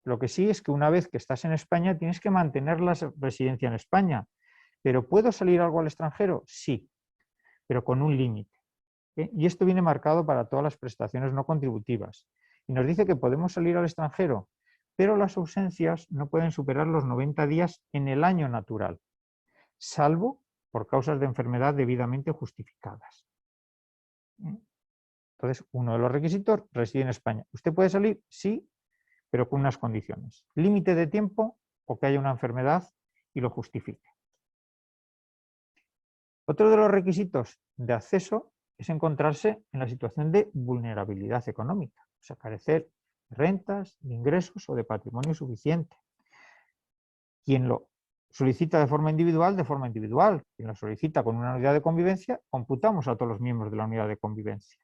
Lo que sí es que una vez que estás en España tienes que mantener la residencia en España. ¿Pero puedo salir algo al extranjero? Sí, pero con un límite. Y esto viene marcado para todas las prestaciones no contributivas. Y nos dice que podemos salir al extranjero, pero las ausencias no pueden superar los 90 días en el año natural, salvo por causas de enfermedad debidamente justificadas. Entonces, uno de los requisitos, reside en España. ¿Usted puede salir? Sí, pero con unas condiciones. Límite de tiempo o que haya una enfermedad y lo justifique. Otro de los requisitos de acceso es encontrarse en la situación de vulnerabilidad económica, o sea, carecer de rentas, de ingresos o de patrimonio suficiente. Quien lo solicita de forma individual, de forma individual. Quien lo solicita con una unidad de convivencia, computamos a todos los miembros de la unidad de convivencia.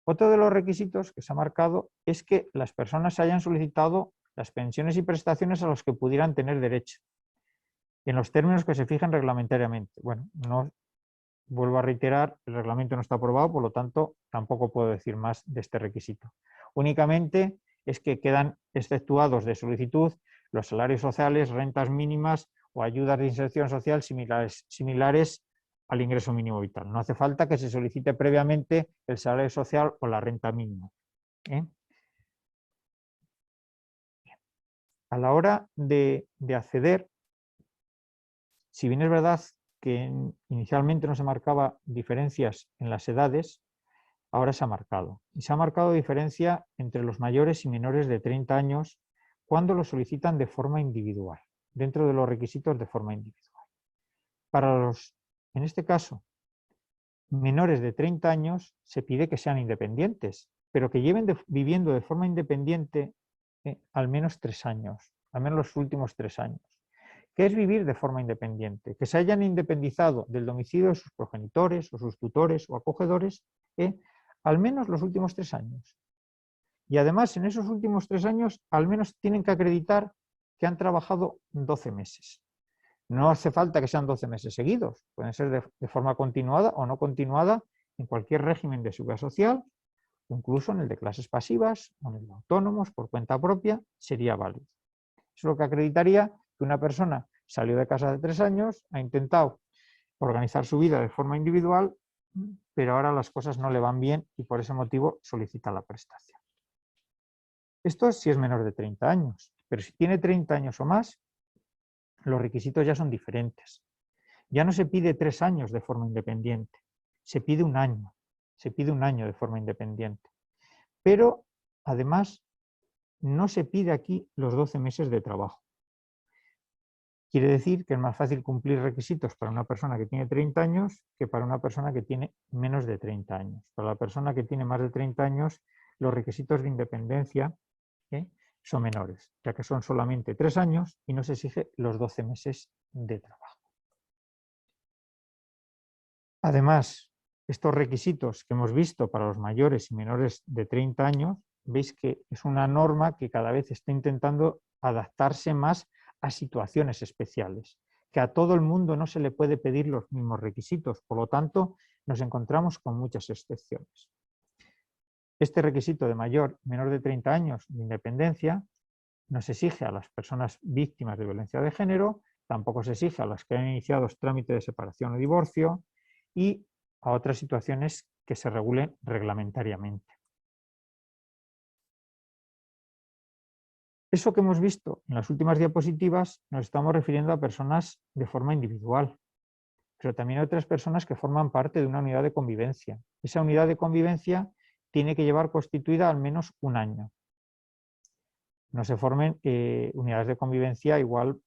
Otro de los requisitos que se ha marcado es que las personas hayan solicitado las pensiones y prestaciones a los que pudieran tener derecho, en los términos que se fijen reglamentariamente. Bueno, no vuelvo a reiterar, el reglamento no está aprobado, por lo tanto, tampoco puedo decir más de este requisito. Únicamente es que quedan exceptuados de solicitud los salarios sociales, rentas mínimas o ayudas de inserción social similares al ingreso mínimo vital. No hace falta que se solicite previamente el salario social o la renta mínima. A la hora de acceder, si bien es verdad que inicialmente no se marcaba diferencias en las edades, ahora se ha marcado. Y se ha marcado diferencia entre los mayores y menores de 30 años cuando lo solicitan de forma individual, dentro de los requisitos de forma individual. Para los, en este caso, menores de 30 años se pide que sean independientes, pero que lleven viviendo de forma independiente al menos 3 años, al menos los últimos 3 años. ¿Qué es vivir de forma independiente? Que se hayan independizado del domicilio de sus progenitores o sus tutores o acogedores al menos los últimos 3 años. Y además, en esos últimos 3 años, al menos tienen que acreditar que han trabajado 12 meses. No hace falta que sean 12 meses seguidos, pueden ser de forma continuada o no continuada en cualquier régimen de seguridad social, incluso en el de clases pasivas o en el de autónomos por cuenta propia, sería válido. Eso es lo que acreditaría que una persona salió de casa de 3 años, ha intentado organizar su vida de forma individual, pero ahora las cosas no le van bien y por ese motivo solicita la prestación. Esto si es menor de 30 años, pero si tiene 30 años o más, los requisitos ya son diferentes. Ya no se pide 3 años de forma independiente, se pide 1 año. Se pide 1 año de forma independiente. Pero, además, no se pide aquí los 12 meses de trabajo. Quiere decir que es más fácil cumplir requisitos para una persona que tiene 30 años que para una persona que tiene menos de 30 años. Para la persona que tiene más de 30 años, los requisitos de independencia son menores, ya que son solamente 3 años y no se exige los 12 meses de trabajo. Además, estos requisitos que hemos visto para los mayores y menores de 30 años, veis que es una norma que cada vez está intentando adaptarse más a situaciones especiales, que a todo el mundo no se le puede pedir los mismos requisitos, por lo tanto, nos encontramos con muchas excepciones. Este requisito de mayor y menor de 30 años de independencia no se exige a las personas víctimas de violencia de género, tampoco se exige a las que han iniciado trámites de separación o divorcio y a otras situaciones que se regulen reglamentariamente. Eso que hemos visto en las últimas diapositivas nos estamos refiriendo a personas de forma individual, pero también a otras personas que forman parte de una unidad de convivencia. Esa unidad de convivencia tiene que llevar constituida al menos 1 año. No se formen unidades de convivencia igual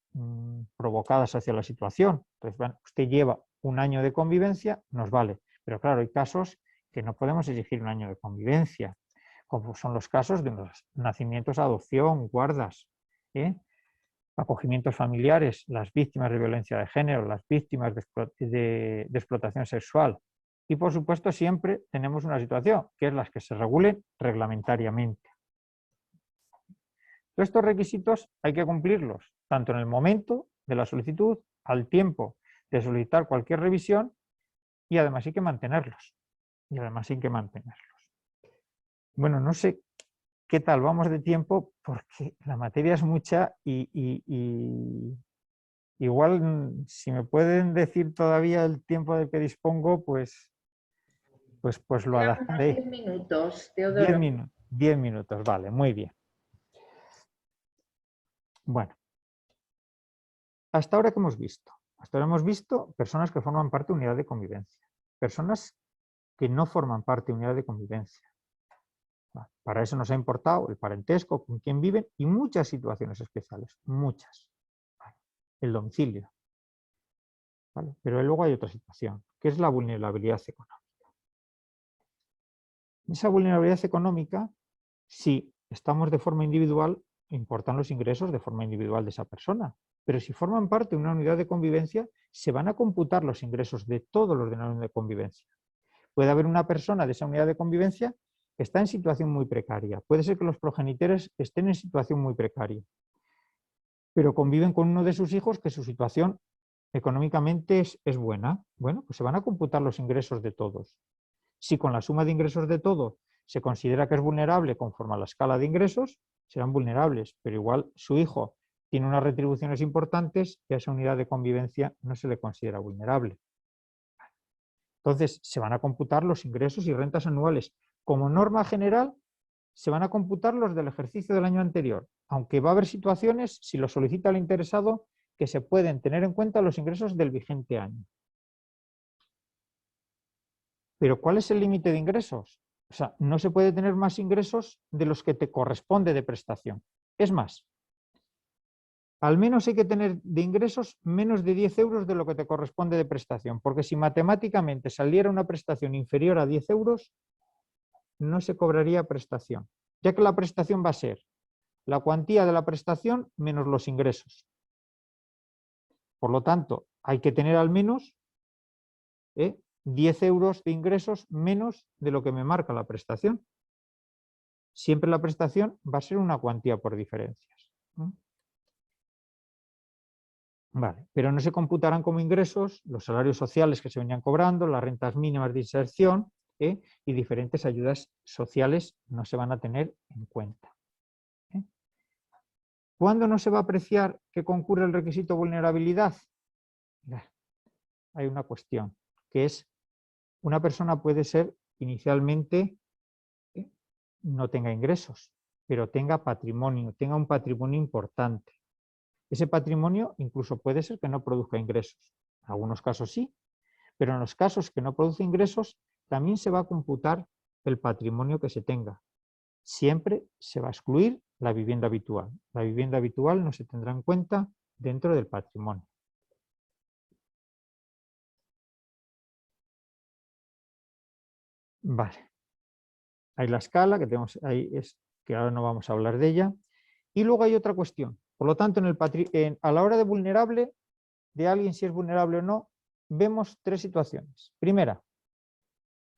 provocadas hacia la situación. Entonces, bueno, usted lleva 1 año de convivencia, nos vale. Pero claro, hay casos que no podemos exigir 1 año de convivencia, como son los casos de los nacimientos, adopción, guardas, acogimientos familiares, las víctimas de violencia de género, las víctimas de explotación sexual. Y por supuesto siempre tenemos una situación, que es las que se regulen reglamentariamente. Todos estos requisitos hay que cumplirlos, tanto en el momento de la solicitud, al tiempo de solicitar cualquier revisión y además hay que mantenerlos. Bueno, no sé qué tal vamos de tiempo porque la materia es mucha y igual si me pueden decir todavía el tiempo del que dispongo, pues lo adaptaré. 10 minutos, Teodoro. 10 minutos, vale, muy bien. Bueno, hasta ahora que hemos visto. Hasta ahora hemos visto personas que forman parte de unidad de convivencia, personas que no forman parte de unidad de convivencia. Para eso nos ha importado el parentesco, con quién viven y muchas situaciones especiales, muchas. El domicilio. ¿Vale? Pero luego hay otra situación, que es la vulnerabilidad económica. Esa vulnerabilidad económica, si estamos de forma individual, importan los ingresos de forma individual de esa persona. Pero si forman parte de una unidad de convivencia, se van a computar los ingresos de todos los de la unidad de convivencia. Puede haber una persona de esa unidad de convivencia que está en situación muy precaria. Puede ser que los progenitores estén en situación muy precaria, pero conviven con uno de sus hijos que su situación económicamente es buena. Bueno, pues se van a computar los ingresos de todos. Si con la suma de ingresos de todos se considera que es vulnerable conforme a la escala de ingresos, serán vulnerables, pero igual su hijo tiene unas retribuciones importantes y a esa unidad de convivencia no se le considera vulnerable. Entonces, se van a computar los ingresos y rentas anuales. Como norma general, se van a computar los del ejercicio del año anterior, aunque va a haber situaciones, si lo solicita el interesado, que se pueden tener en cuenta los ingresos del vigente año. Pero ¿cuál es el límite de ingresos? O sea, no se puede tener más ingresos de los que te corresponde de prestación. Es más, al menos hay que tener de ingresos menos de 10 euros de lo que te corresponde de prestación, porque si matemáticamente saliera una prestación inferior a 10 euros, no se cobraría prestación, ya que la prestación va a ser la cuantía de la prestación menos los ingresos. Por lo tanto, hay que tener al menos 10 euros de ingresos menos de lo que me marca la prestación. Siempre la prestación va a ser una cuantía por diferencias. Vale, pero no se computarán como ingresos los salarios sociales que se venían cobrando, las rentas mínimas de inserción y diferentes ayudas sociales no se van a tener en cuenta. ¿Cuándo no se va a apreciar que concurre el requisito vulnerabilidad? Hay una cuestión, que es una persona puede ser inicialmente no tenga ingresos, pero tenga patrimonio, tenga un patrimonio importante. Ese patrimonio incluso puede ser que no produzca ingresos. En algunos casos sí, pero en los casos que no produce ingresos también se va a computar el patrimonio que se tenga. Siempre se va a excluir la vivienda habitual. La vivienda habitual no se tendrá en cuenta dentro del patrimonio. Vale. Hay la escala que tenemos ahí, que ahora no vamos a hablar de ella. Y luego hay otra cuestión. Por lo tanto, a la hora de vulnerable, de alguien si es vulnerable o no, vemos tres situaciones. Primera,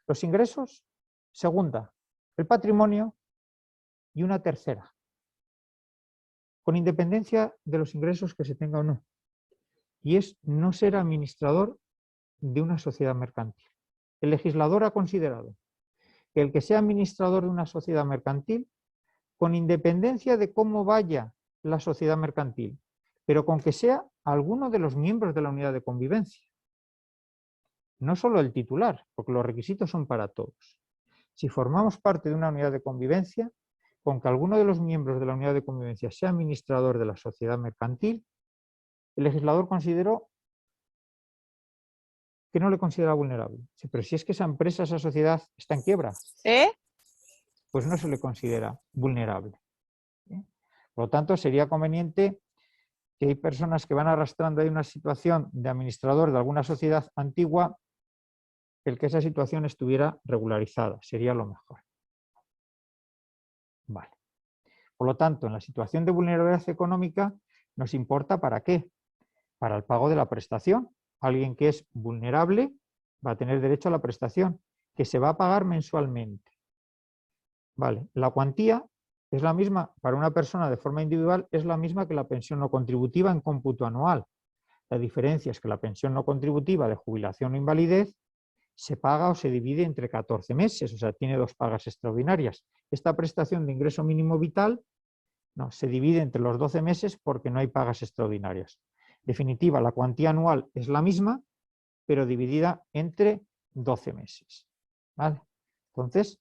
los ingresos. Segunda, el patrimonio. Y una tercera, con independencia de los ingresos que se tenga o no. Y es no ser administrador de una sociedad mercantil. El legislador ha considerado que el que sea administrador de una sociedad mercantil, con independencia de cómo vaya la sociedad mercantil, pero con que sea alguno de los miembros de la unidad de convivencia. No solo el titular, porque los requisitos son para todos. Si formamos parte de una unidad de convivencia, con que alguno de los miembros de la unidad de convivencia sea administrador de la sociedad mercantil, el legislador consideró que no le considera vulnerable. Pero si es que esa empresa, esa sociedad está en quiebra, pues no se le considera vulnerable. Por lo tanto, sería conveniente que hay personas que van arrastrando ahí una situación de administrador de alguna sociedad antigua, el que esa situación estuviera regularizada, sería lo mejor. Vale. Por lo tanto, en la situación de vulnerabilidad económica nos importa ¿para qué? Para el pago de la prestación. Alguien que es vulnerable va a tener derecho a la prestación, que se va a pagar mensualmente. Vale. La cuantía es la misma para una persona de forma individual, es la misma que la pensión no contributiva en cómputo anual. La diferencia es que la pensión no contributiva de jubilación o invalidez se paga o se divide entre 14 meses, o sea, tiene 2 pagas extraordinarias. Esta prestación de ingreso mínimo vital no, se divide entre los 12 meses porque no hay pagas extraordinarias. En definitiva, la cuantía anual es la misma, pero dividida entre 12 meses. ¿Vale? Entonces,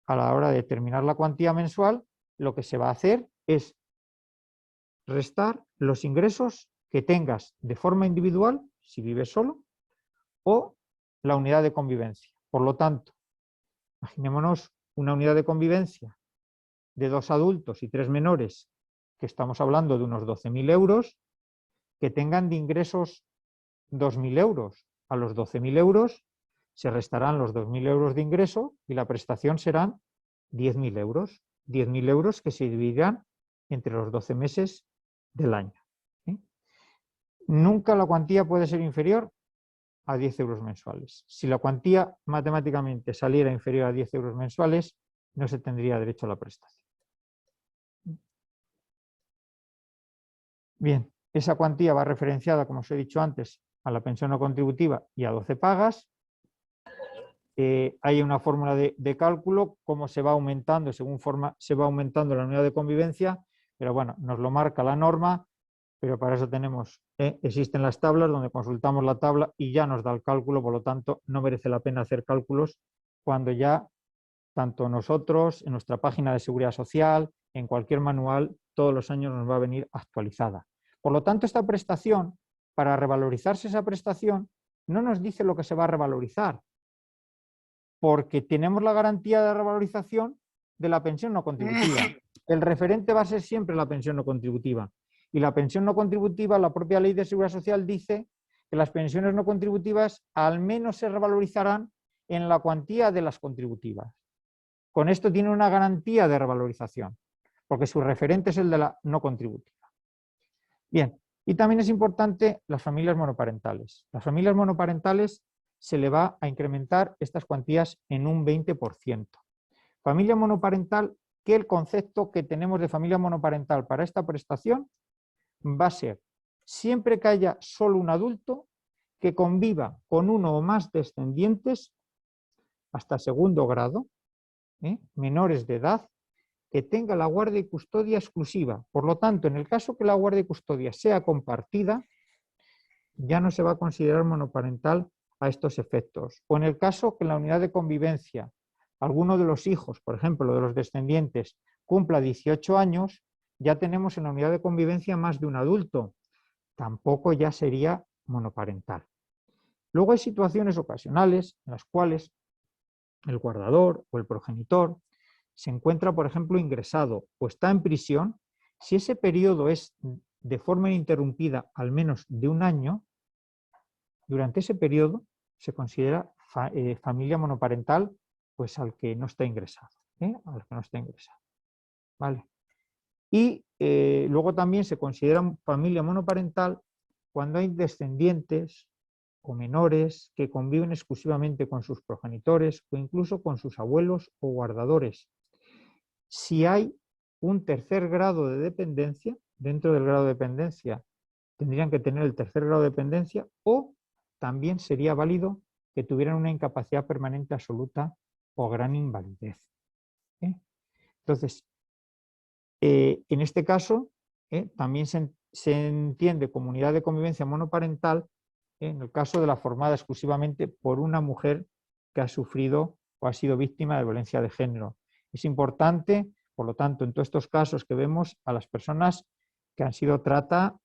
a la hora de determinar la cuantía mensual, lo que se va a hacer es restar los ingresos que tengas de forma individual, si vives solo, o la unidad de convivencia. Por lo tanto, imaginémonos una unidad de convivencia de 2 adultos y 3 menores, que estamos hablando de unos 12.000 euros, que tengan de ingresos 2.000 euros. A los 12.000 euros se restarán los 2.000 euros de ingreso y la prestación serán 10.000 euros. 10.000 euros que se dividirán entre los 12 meses del año. ¿Sí? Nunca la cuantía puede ser inferior a 10 euros mensuales. Si la cuantía matemáticamente saliera inferior a 10 euros mensuales, no se tendría derecho a la prestación. Bien, esa cuantía va referenciada, como os he dicho antes, a la pensión no contributiva y a 12 pagas. Hay una fórmula de cálculo, cómo se va aumentando, según se va aumentando la unidad de convivencia, pero bueno, nos lo marca la norma, pero para eso existen las tablas donde consultamos la tabla y ya nos da el cálculo, por lo tanto no merece la pena hacer cálculos cuando ya tanto nosotros, en nuestra página de seguridad social, en cualquier manual, todos los años nos va a venir actualizada. Por lo tanto, esta prestación, para revalorizarse esa prestación, no nos dice lo que se va a revalorizar, porque tenemos la garantía de revalorización de la pensión no contributiva. El referente va a ser siempre la pensión no contributiva. Y la pensión no contributiva, la propia Ley de Seguridad Social dice que las pensiones no contributivas al menos se revalorizarán en la cuantía de las contributivas. Con esto tiene una garantía de revalorización, porque su referente es el de la no contributiva. Bien, y también es importante las familias monoparentales. Las familias monoparentales se le va a incrementar estas cuantías en un 20%. Familia monoparental, que el concepto que tenemos de familia monoparental para esta prestación va a ser siempre que haya solo un adulto que conviva con uno o más descendientes hasta segundo grado, menores de edad, que tenga la guardia y custodia exclusiva. Por lo tanto, en el caso que la guardia y custodia sea compartida, ya no se va a considerar monoparental a estos efectos. O en el caso que en la unidad de convivencia alguno de los hijos, por ejemplo, de los descendientes, cumpla 18 años, ya tenemos en la unidad de convivencia más de un adulto. Tampoco ya sería monoparental. Luego hay situaciones ocasionales en las cuales el guardador o el progenitor se encuentra, por ejemplo, ingresado o está en prisión. Si ese periodo es de forma ininterrumpida al menos de un año, durante ese periodo se considera familia monoparental pues al que no está ingresado. Al que no está ingresado. ¿Vale? Y luego también se considera familia monoparental cuando hay descendientes o menores que conviven exclusivamente con sus progenitores o incluso con sus abuelos o guardadores. Si hay un tercer grado de dependencia, dentro del grado de dependencia tendrían que tener el tercer grado de dependencia, o también sería válido que tuvieran una incapacidad permanente absoluta o gran invalidez. Entonces, en este caso, también se entiende como unidad de convivencia monoparental en el caso de la formada exclusivamente por una mujer que ha sufrido o ha sido víctima de violencia de género. Es importante, por lo tanto, en todos estos casos que vemos a las personas que han sido trata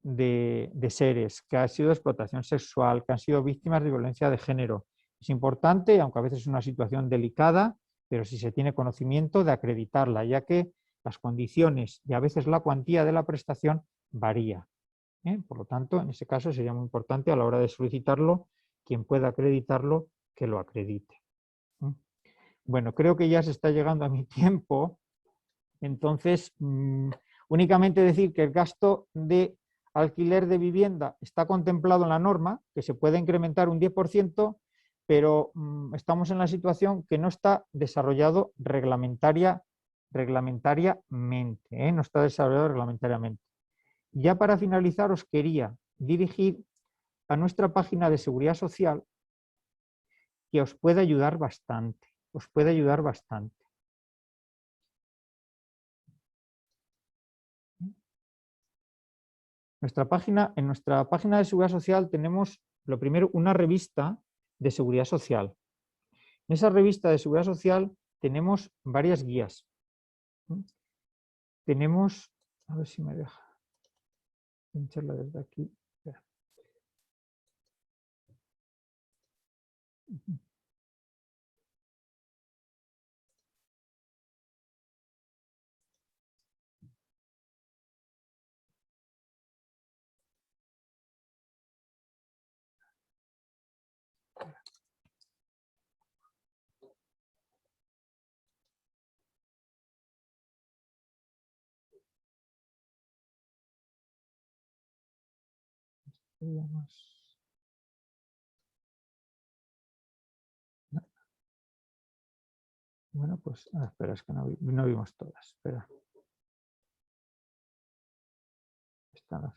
de seres, que ha sido explotación sexual, que han sido víctimas de violencia de género. Es importante, aunque a veces es una situación delicada, pero si se tiene conocimiento, de acreditarla, ya que las condiciones y a veces la cuantía de la prestación varía. Por lo tanto, en ese caso sería muy importante a la hora de solicitarlo, quien pueda acreditarlo, que lo acredite. Bueno, creo que ya se está llegando a mi tiempo, entonces únicamente decir que el gasto de alquiler de vivienda está contemplado en la norma, que se puede incrementar un 10%, pero estamos en la situación que no está desarrollado reglamentariamente, no está desarrollado reglamentariamente. Ya para finalizar os quería dirigir a nuestra página de Seguridad Social, que os puede ayudar bastante. Os puede ayudar bastante. En nuestra página de Seguridad Social tenemos, lo primero, una revista de Seguridad Social. En esa revista de Seguridad Social tenemos varias guías. Tenemos, a ver si me deja pincharla desde aquí. Espera. Bueno, pues espera, es que no vimos todas. Espera. Esta no.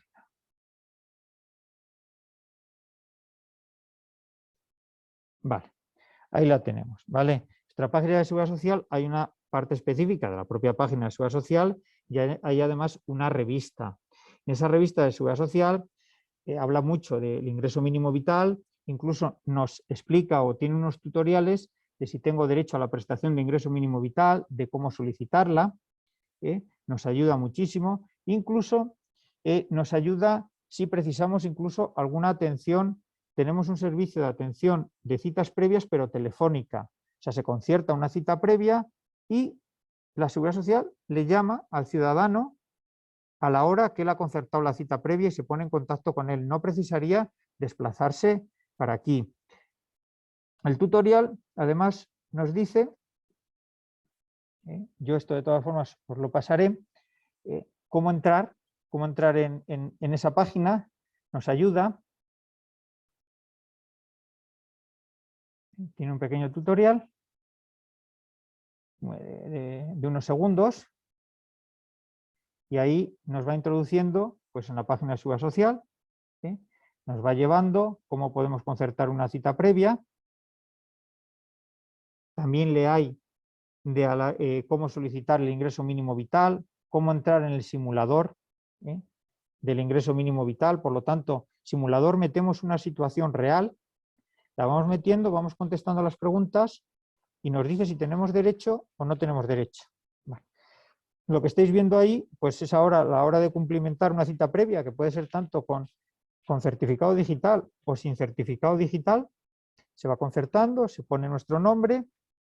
Vale, ahí la tenemos, ¿vale? En nuestra página de Seguridad Social hay una parte específica de la propia página de Seguridad Social y hay además una revista. En esa revista de Seguridad Social habla mucho del ingreso mínimo vital, incluso nos explica o tiene unos tutoriales de si tengo derecho a la prestación de ingreso mínimo vital, de cómo solicitarla, nos ayuda muchísimo, incluso nos ayuda si precisamos incluso alguna atención. Tenemos un servicio de atención de citas previas, pero telefónica. O sea, se concierta una cita previa y la Seguridad Social le llama al ciudadano a la hora que él ha concertado la cita previa y se pone en contacto con él. No precisaría desplazarse para aquí. El tutorial, además, nos dice, yo esto de todas formas os lo pasaré, cómo entrar en esa página, nos ayuda. Tiene un pequeño tutorial de unos segundos y ahí nos va introduciendo pues, en la página de Seguridad Social, nos va llevando cómo podemos concertar una cita previa. También le hay cómo solicitar el ingreso mínimo vital, cómo entrar en el simulador del ingreso mínimo vital. Por lo tanto, simulador, metemos una situación real, la vamos metiendo, vamos contestando las preguntas y nos dice si tenemos derecho o no tenemos derecho. Vale. Lo que estáis viendo ahí, pues es ahora la hora de cumplimentar una cita previa, que puede ser tanto con certificado digital o sin certificado digital. Se va concertando, se pone nuestro nombre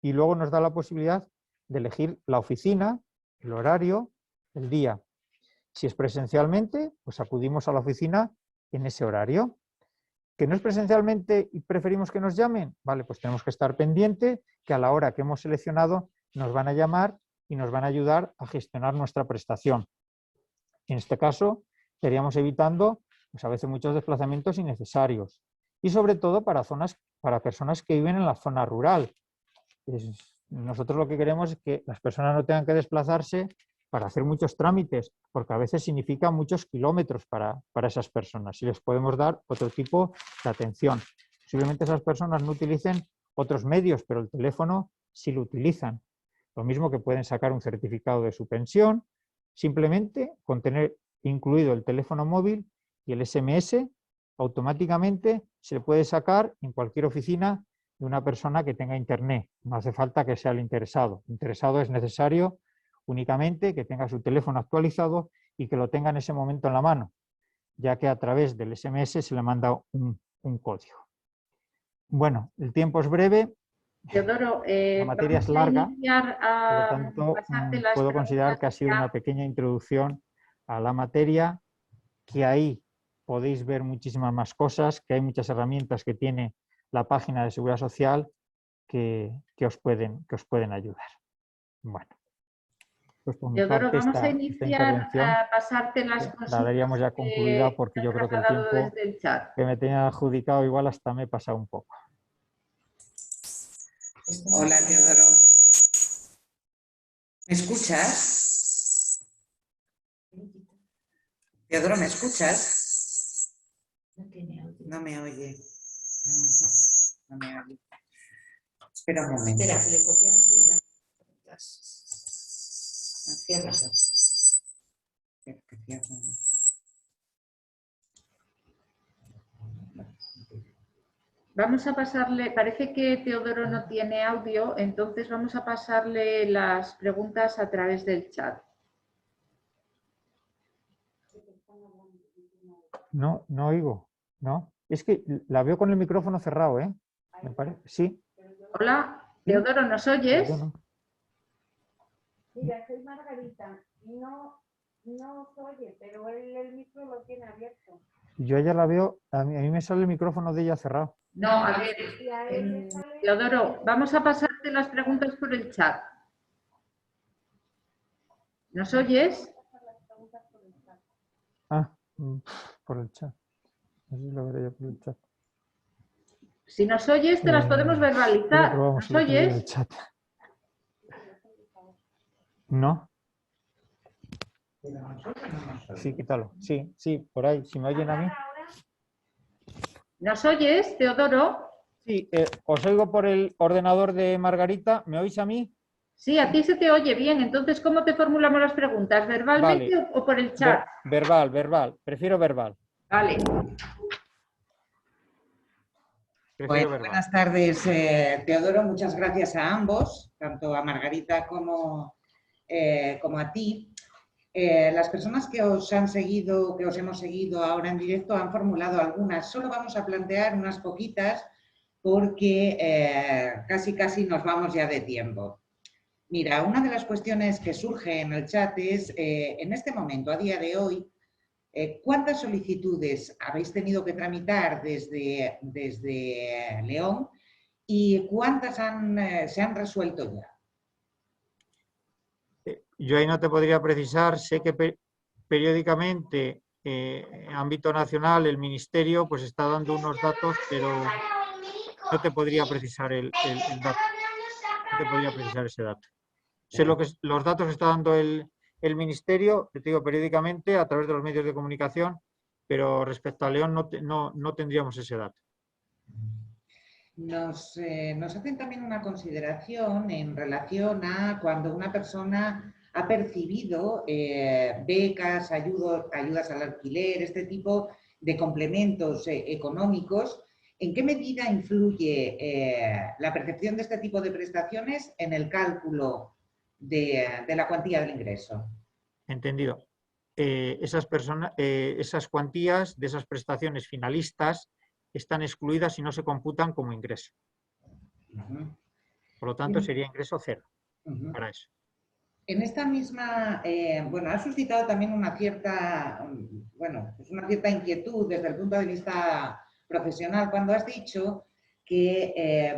y luego nos da la posibilidad de elegir la oficina, el horario, el día. Si es presencialmente, pues acudimos a la oficina en ese horario. ¿Que no es presencialmente y preferimos que nos llamen? Vale, pues tenemos que estar pendiente que a la hora que hemos seleccionado nos van a llamar y nos van a ayudar a gestionar nuestra prestación. En este caso, estaríamos evitando pues, a veces muchos desplazamientos innecesarios y sobre todo para personas que viven en la zona rural. Nosotros lo que queremos es que las personas no tengan que desplazarse para hacer muchos trámites, porque a veces significa muchos kilómetros para esas personas y les podemos dar otro tipo de atención. Posiblemente esas personas no utilicen otros medios, pero el teléfono sí lo utilizan. Lo mismo que pueden sacar un certificado de su pensión, simplemente con tener incluido el teléfono móvil y el SMS, automáticamente se puede sacar en cualquier oficina de una persona que tenga internet. No hace falta que sea el interesado. El interesado es necesario únicamente que tenga su teléfono actualizado y que lo tenga en ese momento en la mano, ya que a través del SMS se le manda un código. Bueno, el tiempo es breve, Teodoro, la materia es larga, por lo tanto las puedo considerar que ha sido una pequeña introducción a la materia, que ahí podéis ver muchísimas más cosas, que hay muchas herramientas que tiene la página de Seguridad Social que os pueden ayudar. Bueno. Pues por mi parte, esta intervención a pasarte las cositas la daríamos ya concluida porque yo creo que el tiempo que me tenía adjudicado igual hasta me he pasado un poco. Hola, Teodoro. ¿Me escuchas? Teodoro, ¿me escuchas? No me oye. No me oye. Espera un momento. Espera, que le copiamos Cierras. Vamos a pasarle, parece que Teodoro no tiene audio, entonces vamos a pasarle las preguntas a través del chat. No, no oigo. No. Es que la veo con el micrófono cerrado, ¿eh? ¿Me parece? Sí. Hola, Teodoro, ¿nos oyes? Perdona. Mira, soy Margarita. No se oye, pero él el micro lo tiene abierto. Yo a ella la veo, a mí me sale el micrófono de ella cerrado. No, a ver, Teodoro, vamos a pasarte las preguntas por el chat. ¿Nos oyes? Ah, por el chat. No sé si lo veré yo por el chat. Si nos oyes, te las podemos verbalizar. Probamos ¿Nos oyes? el chat. No. Sí, quítalo. Sí, sí, por ahí. Si me oyen a mí. ¿Nos oyes, Teodoro? Sí, os oigo por el ordenador de Margarita. ¿Me oís a mí? Sí, a ti se te oye bien. Entonces, ¿cómo te formulamos las preguntas? ¿Verbalmente o por el chat? Verbal. Prefiero verbal. Vale. Bueno, buenas tardes, Teodoro. Muchas gracias a ambos, tanto a Margarita como a ti. Las personas que os han seguido, que os hemos seguido ahora en directo, han formulado algunas. Solo vamos a plantear unas poquitas porque casi nos vamos ya de tiempo. Mira, una de las cuestiones que surge en el chat es, en este momento, a día de hoy, ¿cuántas solicitudes habéis tenido que tramitar desde León y cuántas se han resuelto ya? Yo ahí no te podría precisar. Sé que periódicamente, en ámbito nacional, el Ministerio pues está dando unos datos, pero no te podría precisar el dato. No te podría precisar ese dato. Sé los datos que está dando el Ministerio, te digo, periódicamente a través de los medios de comunicación, pero respecto a León no tendríamos ese dato. Nos hacen también una consideración en relación a cuando una persona ha percibido becas, ayudas al alquiler, este tipo de complementos económicos. ¿En qué medida influye la percepción de este tipo de prestaciones en el cálculo de la cuantía del ingreso? Entendido. Esas cuantías de esas prestaciones finalistas están excluidas y no se computan como ingreso. Por lo tanto, sería ingreso cero para eso. En esta misma, ha suscitado también una cierta inquietud desde el punto de vista profesional cuando has dicho que,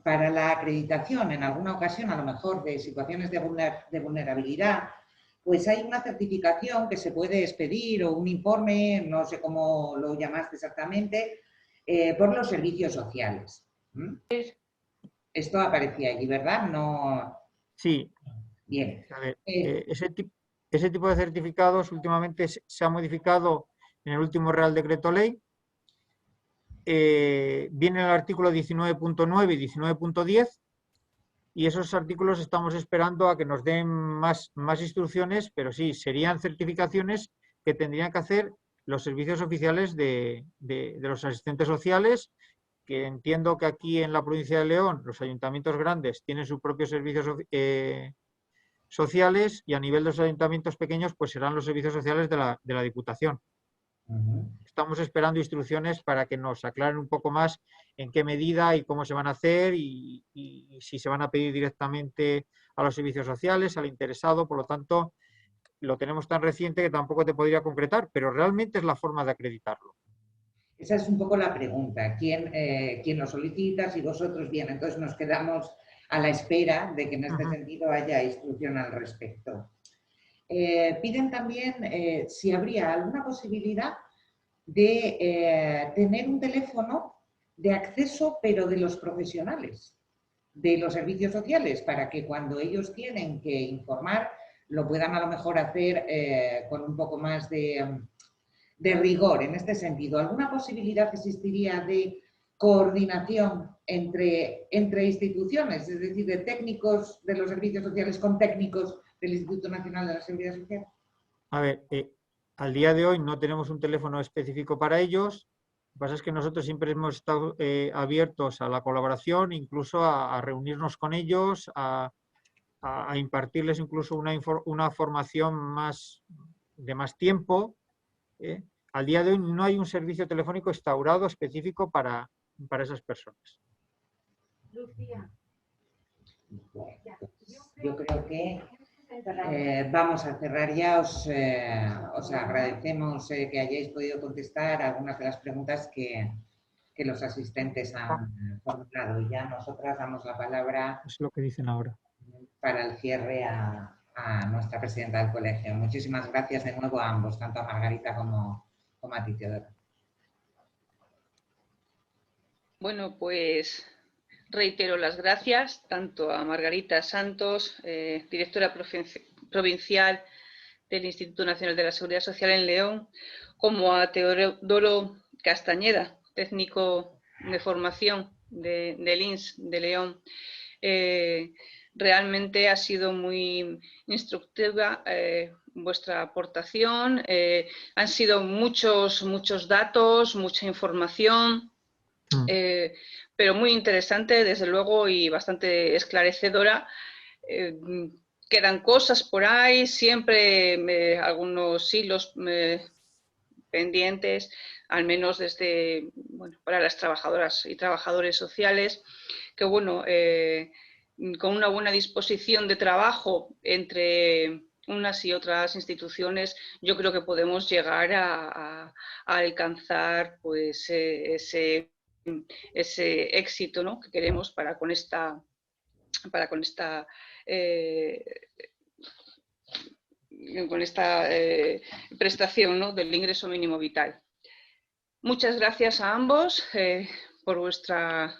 para la acreditación en alguna ocasión, a lo mejor de situaciones de vulnerabilidad, pues hay una certificación que se puede expedir o un informe, no sé cómo lo llamaste exactamente, por los servicios sociales. Esto aparecía allí, ¿verdad? No. Sí. Bien. A ver, ese tipo de certificados últimamente se ha modificado en el último Real Decreto Ley. Viene el artículo 19.9 y 19.10 y esos artículos estamos esperando a que nos den más instrucciones, pero sí, serían certificaciones que tendrían que hacer los servicios oficiales de los asistentes sociales, que entiendo que aquí en la provincia de León los ayuntamientos grandes tienen sus propios servicios sociales y a nivel de los ayuntamientos pequeños pues serán los servicios sociales de la Diputación. Estamos esperando instrucciones para que nos aclaren un poco más en qué medida y cómo se van a hacer y si se van a pedir directamente a los servicios sociales, al interesado. Por lo tanto, lo tenemos tan reciente que tampoco te podría concretar, pero realmente es la forma de acreditarlo. Esa es un poco la pregunta. ¿Quién lo solicita? Si vosotros bien, entonces nos quedamos a la espera de que en este sentido haya instrucción al respecto. Piden también si habría alguna posibilidad de tener un teléfono de acceso, pero de los profesionales, de los servicios sociales, para que cuando ellos tienen que informar lo puedan a lo mejor hacer con un poco más de rigor en este sentido. ¿Alguna posibilidad existiría de coordinación entre instituciones, es decir, de técnicos de los servicios sociales con técnicos del Instituto Nacional de la Seguridad Social? A ver, al día de hoy no tenemos un teléfono específico para ellos. Lo que pasa es que nosotros siempre hemos estado abiertos a la colaboración, incluso a reunirnos con ellos, a impartirles incluso una formación de más tiempo. Al día de hoy no hay un servicio telefónico instaurado específico para esas personas. Lucía. Yo creo que vamos a cerrar ya. Os agradecemos que hayáis podido contestar algunas de las preguntas que los asistentes han formulado. Y ya nosotras damos la palabra Es lo que dicen ahora. para el cierre a nuestra presidenta del colegio. Muchísimas gracias de nuevo a ambos, tanto a Margarita como a ti, Teodoro. Bueno, pues reitero las gracias tanto a Margarita Santos, directora provincial del Instituto Nacional de la Seguridad Social en León, como a Teodoro Castañeda, técnico de formación del INS de León. Realmente ha sido muy instructiva vuestra aportación. Han sido muchos datos, mucha información. Pero muy interesante, desde luego, y bastante esclarecedora. Quedan cosas por ahí, siempre algunos hilos pendientes, al menos desde, bueno, para las trabajadoras y trabajadores sociales, que bueno, con una buena disposición de trabajo entre unas y otras instituciones, yo creo que podemos llegar a alcanzar pues ese éxito, ¿no?, que queremos con esta prestación, ¿no?, del ingreso mínimo vital. Muchas gracias a ambos por vuestra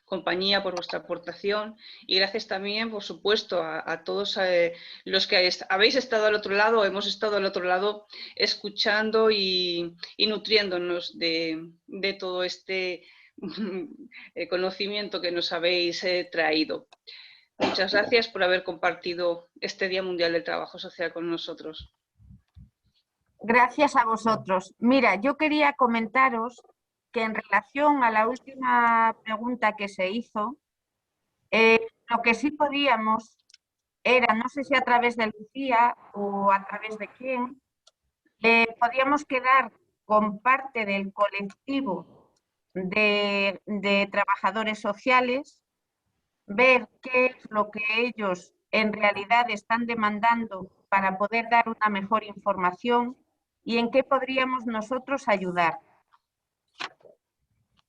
compañía, por vuestra aportación, y gracias también, por supuesto, a todos los que habéis estado al otro lado, hemos estado al otro lado, escuchando y nutriéndonos de todo este conocimiento que nos habéis traído. Muchas gracias por haber compartido este Día Mundial del Trabajo Social con nosotros. Gracias a vosotros. Mira, yo quería comentaros que en relación a la última pregunta que se hizo, lo que sí podíamos era, no sé si a través de Lucía o a través de quién, podíamos quedar con parte del colectivo de trabajadores sociales, ver qué es lo que ellos en realidad están demandando para poder dar una mejor información y en qué podríamos nosotros ayudar.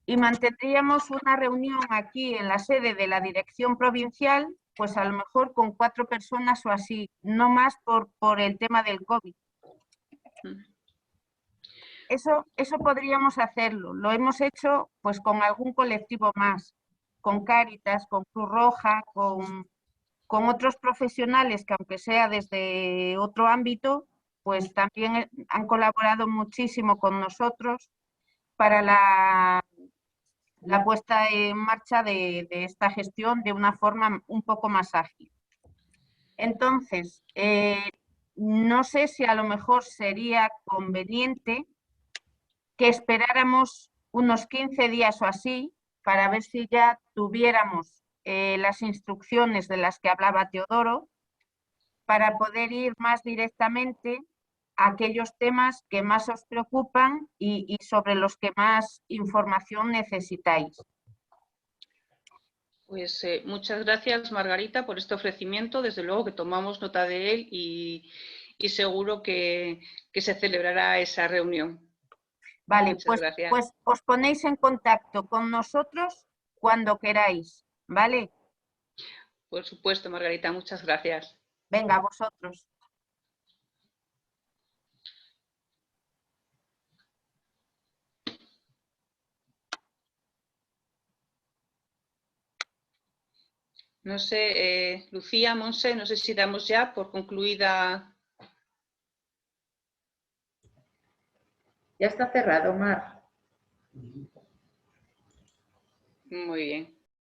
Y mantendríamos una reunión aquí en la sede de la dirección provincial, pues a lo mejor con 4 personas o así, no más por el tema del COVID. Eso podríamos hacerlo. Lo hemos hecho pues con algún colectivo más, con Cáritas, con Cruz Roja, con otros profesionales que, aunque sea desde otro ámbito, pues también han colaborado muchísimo con nosotros para la puesta en marcha de esta gestión de una forma un poco más ágil. Entonces, no sé si a lo mejor sería conveniente que esperáramos unos 15 días o así para ver si ya tuviéramos las instrucciones de las que hablaba Teodoro, para poder ir más directamente a aquellos temas que más os preocupan y sobre los que más información necesitáis. Pues muchas gracias, Margarita, por este ofrecimiento. Desde luego que tomamos nota de él y seguro que se celebrará esa reunión. Vale, pues os ponéis en contacto con nosotros cuando queráis, ¿vale? Por supuesto, Margarita, muchas gracias. Venga, a vosotros. No sé, Lucía, Monse, no sé si damos ya por concluida. Ya está cerrado, Mar. Muy bien.